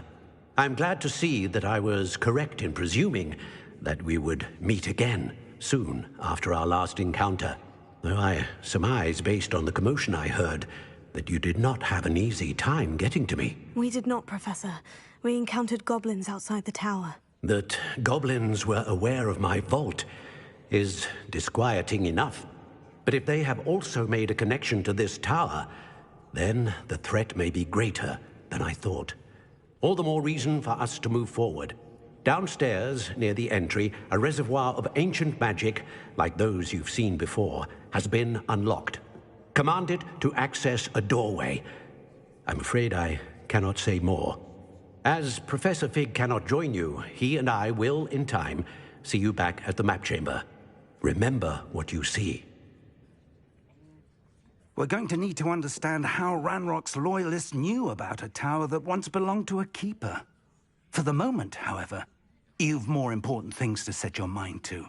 I'm glad to see that I was correct in presuming that we would meet again soon after our last encounter. Though I surmise, based on the commotion I heard, that you did not have an easy time getting to me. We did not, Professor. We encountered goblins outside the tower. That goblins were aware of my vault is disquieting enough. But if they have also made a connection to this tower, then the threat may be greater than I thought. All the more reason for us to move forward. Downstairs, near the entry, a reservoir of ancient magic, like those you've seen before, has been unlocked. Command it to access a doorway. I'm afraid I cannot say more. As Professor Fig cannot join you, he and I will, in time, see you back at the map chamber. Remember what you see. We're going to need to understand how Ranrock's loyalists knew about a tower that once belonged to a keeper. For the moment, however, you've more important things to set your mind to.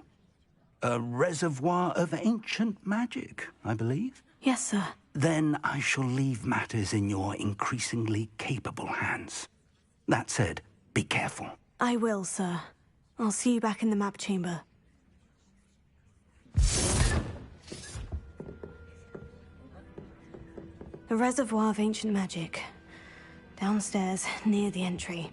A reservoir of ancient magic, I believe? Yes, sir. Then I shall leave matters in your increasingly capable hands. That said, be careful. I will, sir. I'll see you back in the map chamber. A reservoir of ancient magic. Downstairs, near the entry.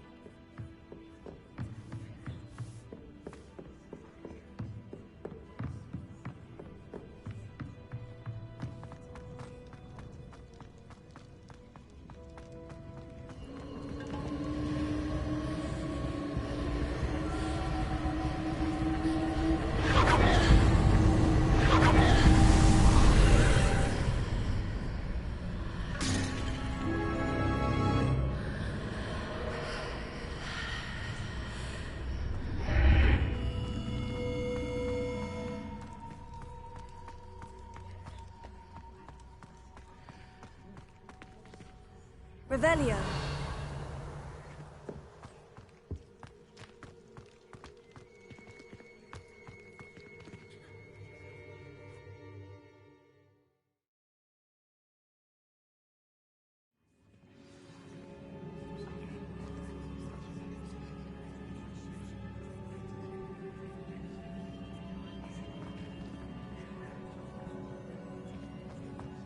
Revelio.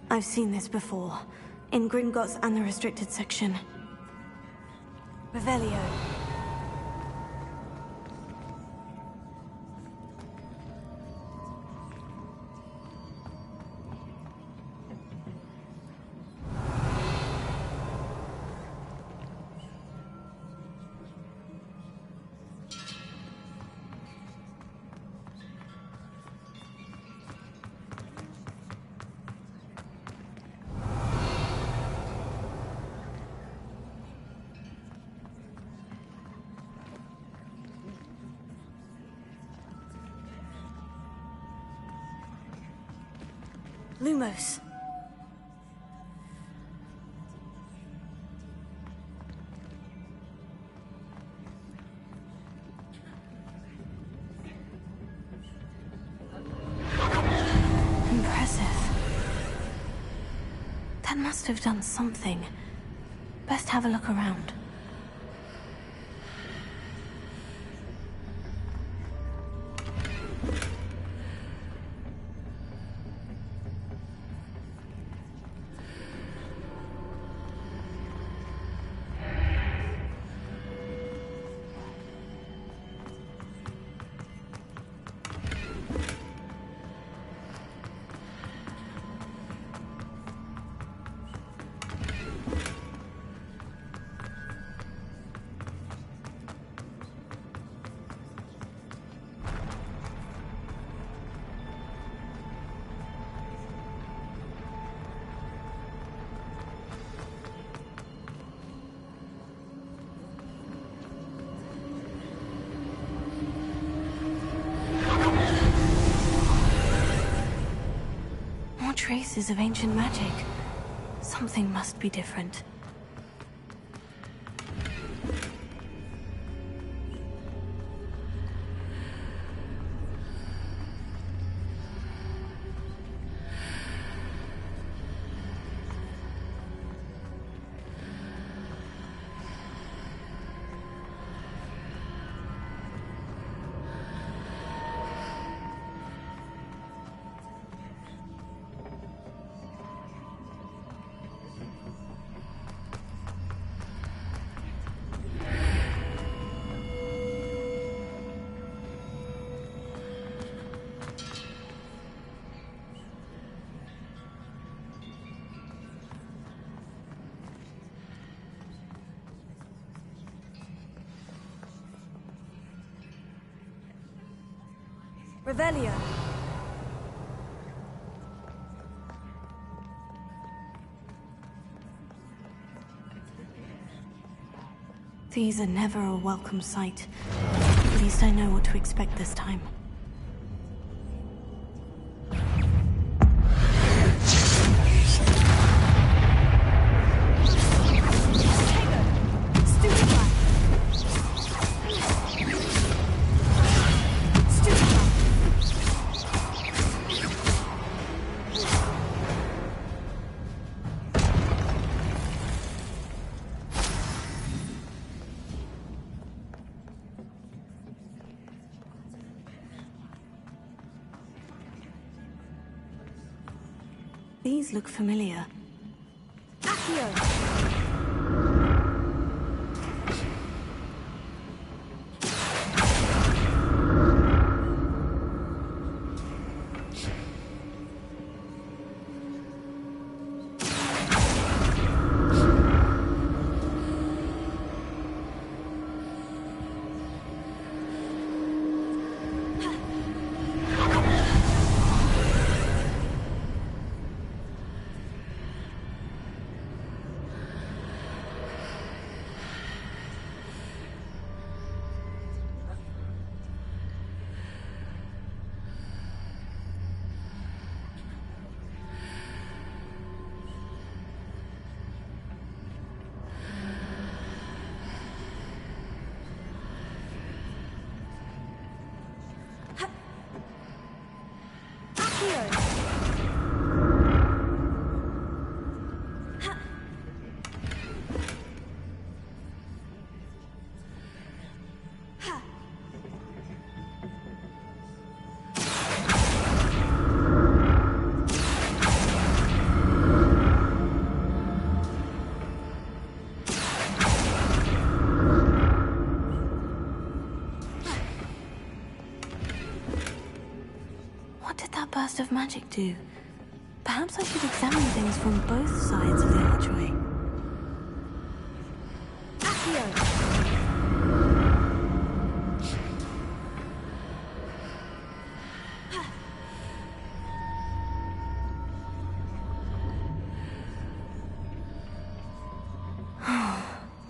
I've seen this before. In Gringotts and the restricted section. Revelio. Lumos. Impressive. That must have done something. Best have a look around. traces of ancient magic. Something must be different. Revelio. These are never a welcome sight. At least I know what to expect this time. These look familiar. Burst of magic do? Perhaps I should examine things from both sides of the archway.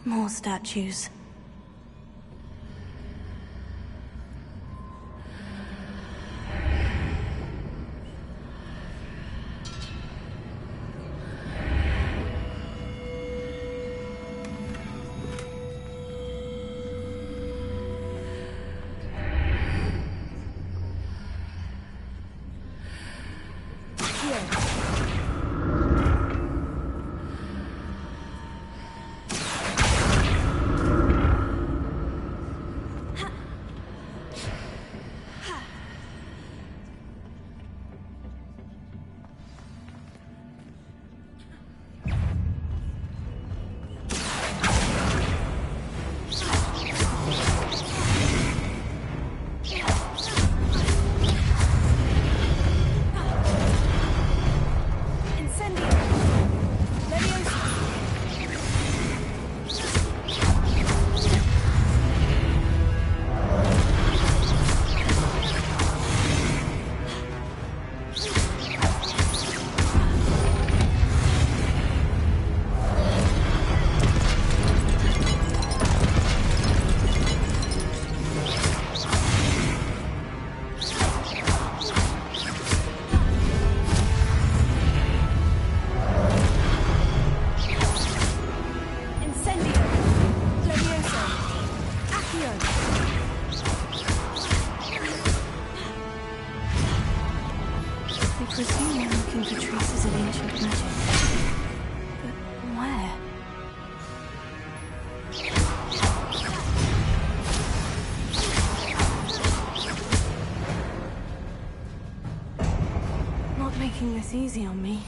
More statues. this easy on me.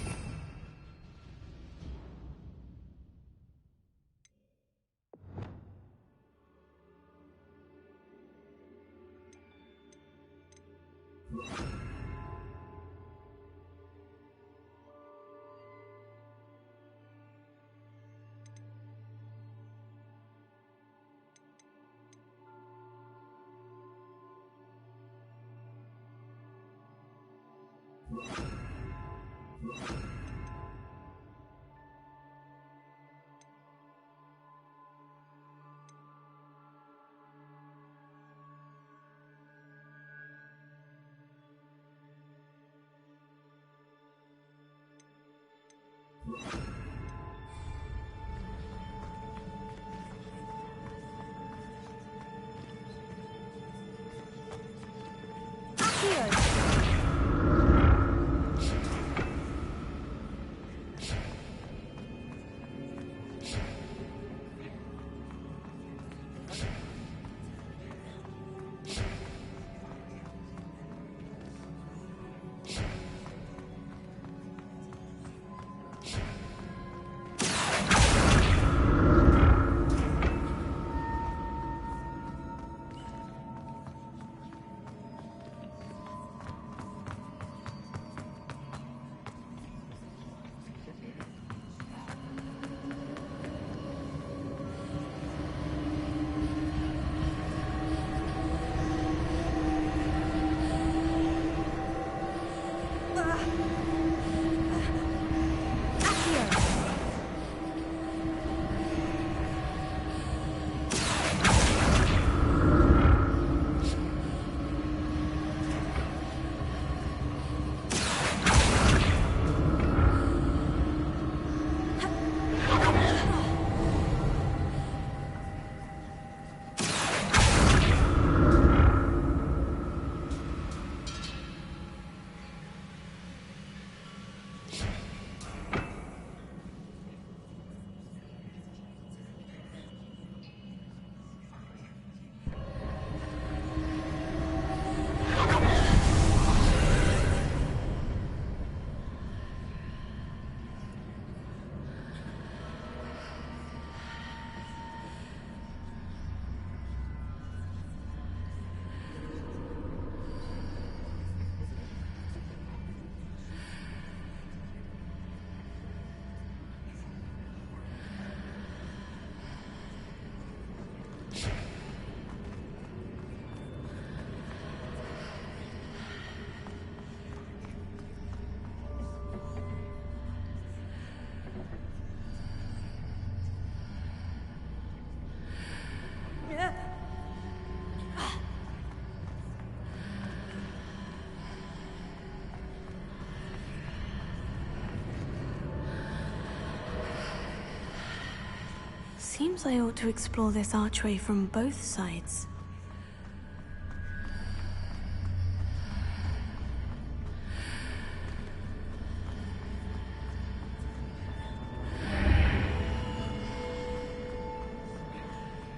Seems I ought to explore this archway from both sides.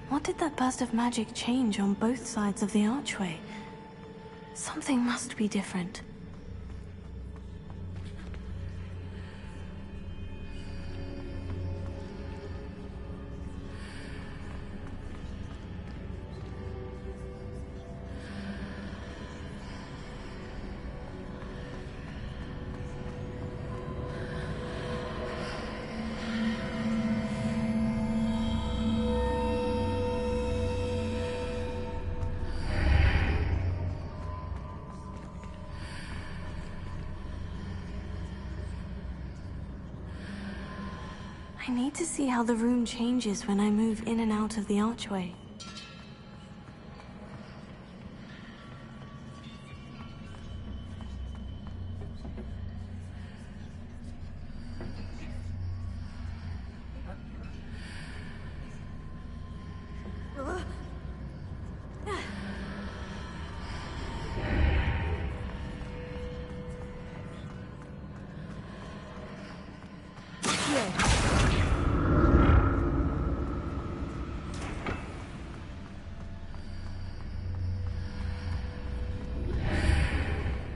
What did that burst of magic change on both sides of the archway? Something must be different. I need to see how the room changes when I move in and out of the archway.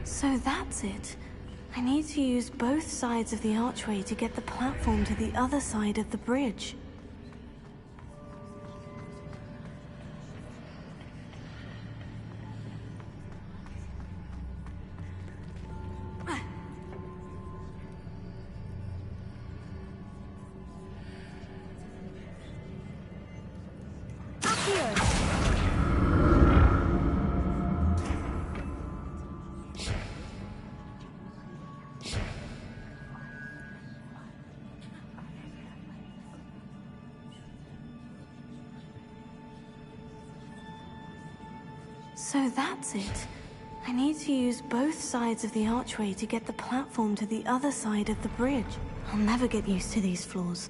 So that's it. I need to use both sides of the archway to get the platform to the other side of the bridge. So that's it. I need to use both sides of the archway to get the platform to the other side of the bridge. I'll never get used to these floors.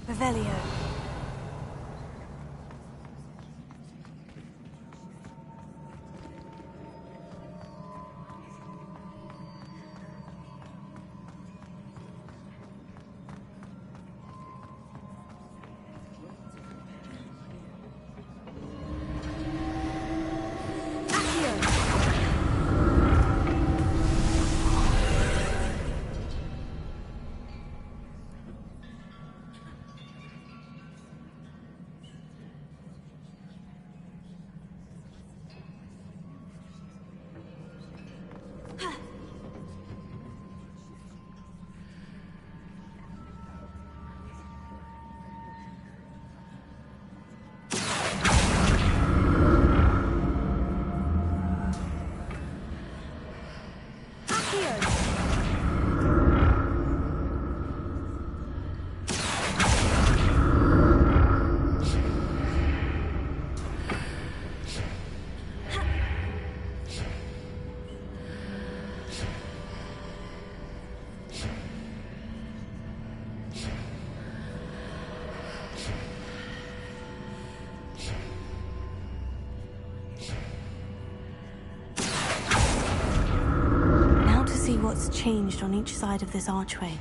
Revelio. what's changed on each side of this archway.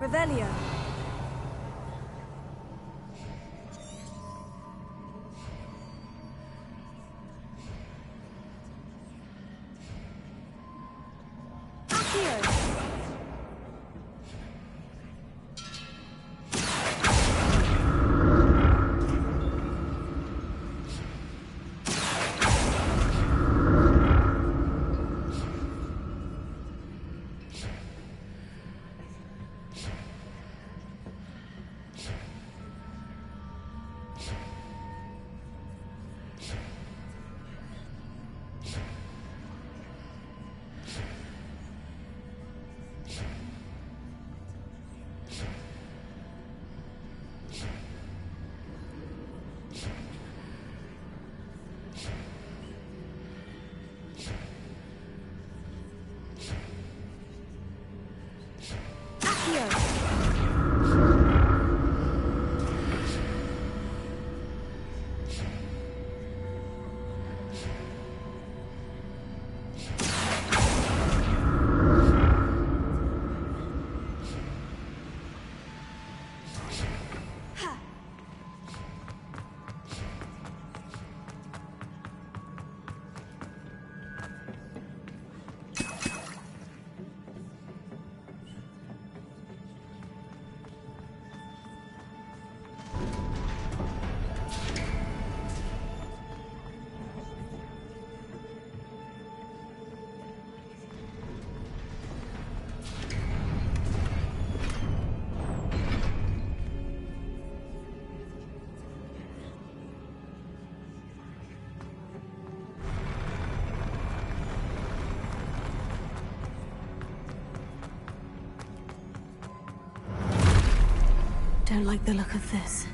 Revelio. Don't like the look of this.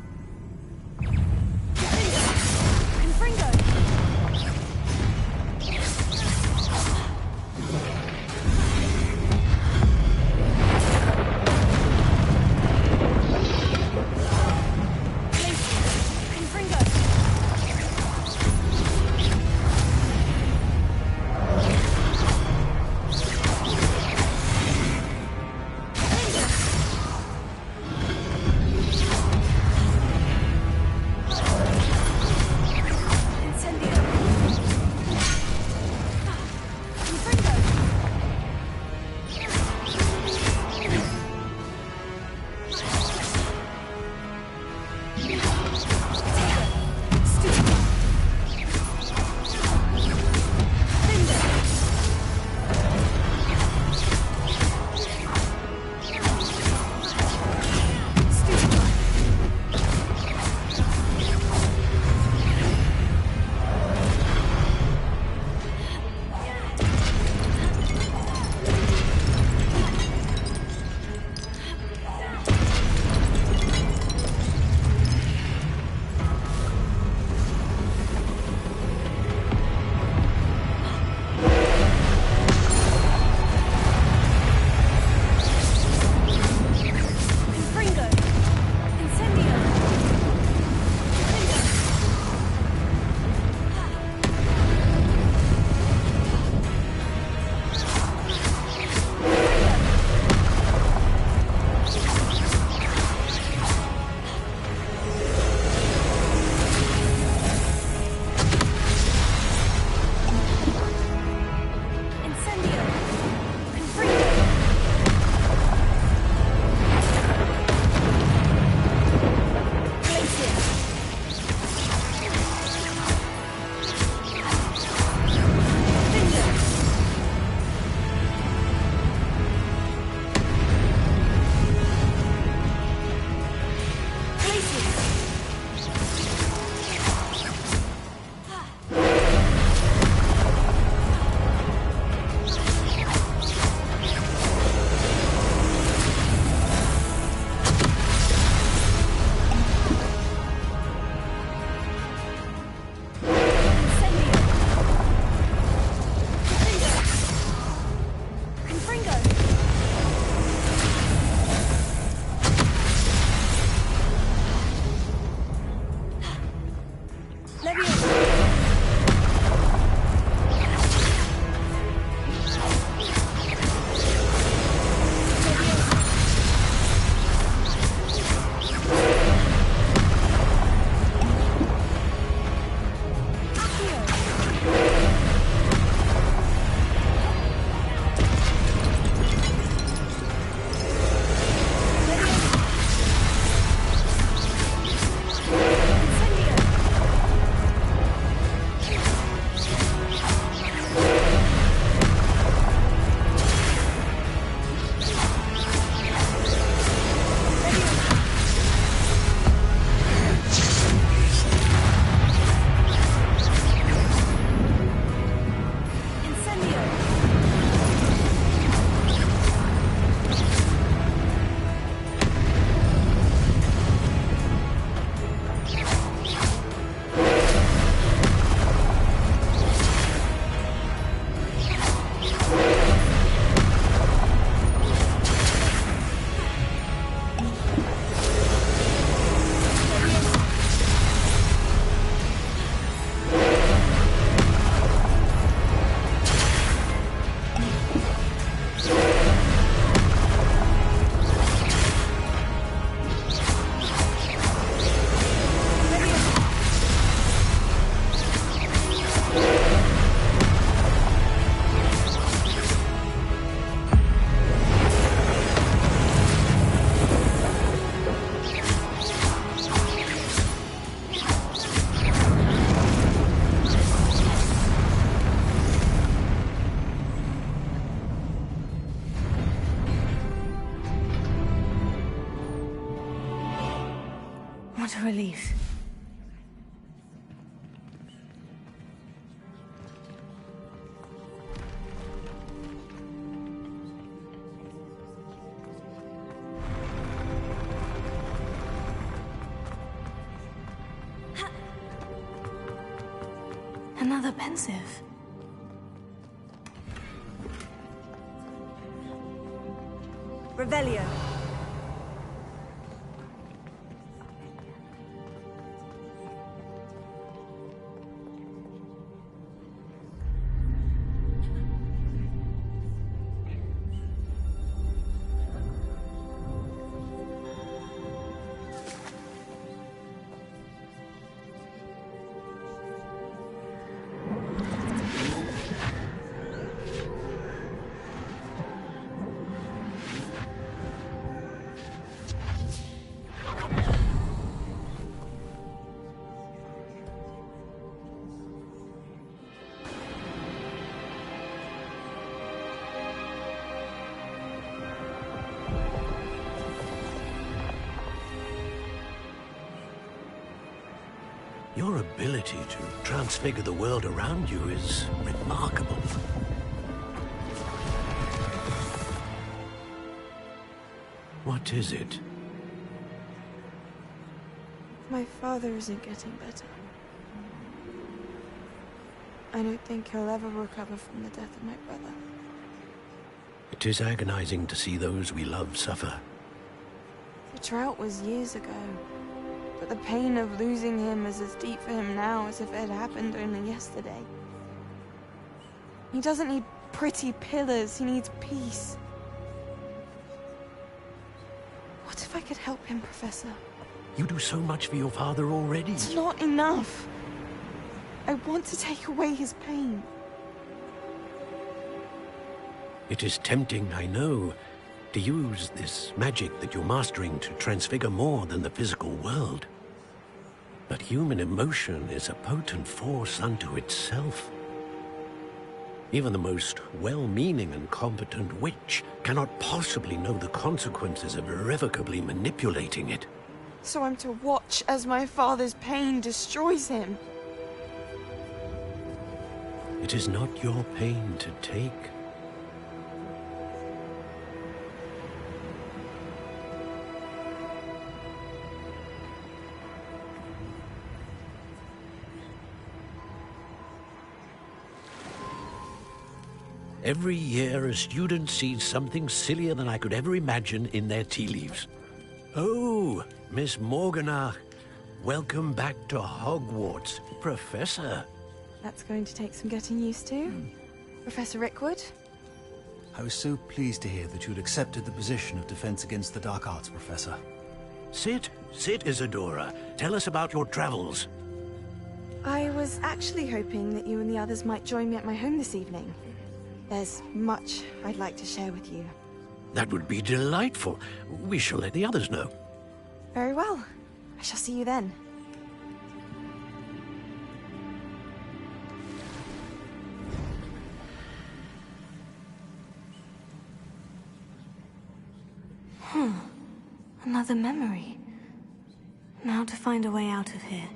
a relief. Another pensive. Revelio. Your ability to transfigure the world around you is remarkable. What is it? My father isn't getting better. I don't think he'll ever recover from the death of my brother. It is agonizing to see those we love suffer. The drought was years ago, but the pain of losing him is as deep for him now as if it had happened only yesterday. He doesn't need pretty pillars, he needs peace. What if I could help him, Professor? You do so much for your father already. It's not enough. I want to take away his pain. It is tempting, I know, to use this magic that you're mastering to transfigure more than the physical world. But human emotion is a potent force unto itself. Even the most well-meaning and competent witch cannot possibly know the consequences of irrevocably manipulating it. So I'm to watch as my father's pain destroys him. It is not your pain to take. Every year, a student sees something sillier than I could ever imagine in their tea leaves. Oh, Miss Morganach, welcome back to Hogwarts, Professor. That's going to take some getting used to. Professor Rickwood? I was so pleased to hear that you'd accepted the position of Defense Against the Dark Arts, Professor. Sit, Isadora. Tell us about your travels. I was actually hoping that you and the others might join me at my home this evening. There's much I'd like to share with you. That would be delightful. We shall let the others know. Very well. I shall see you then. Another memory. Now to find a way out of here.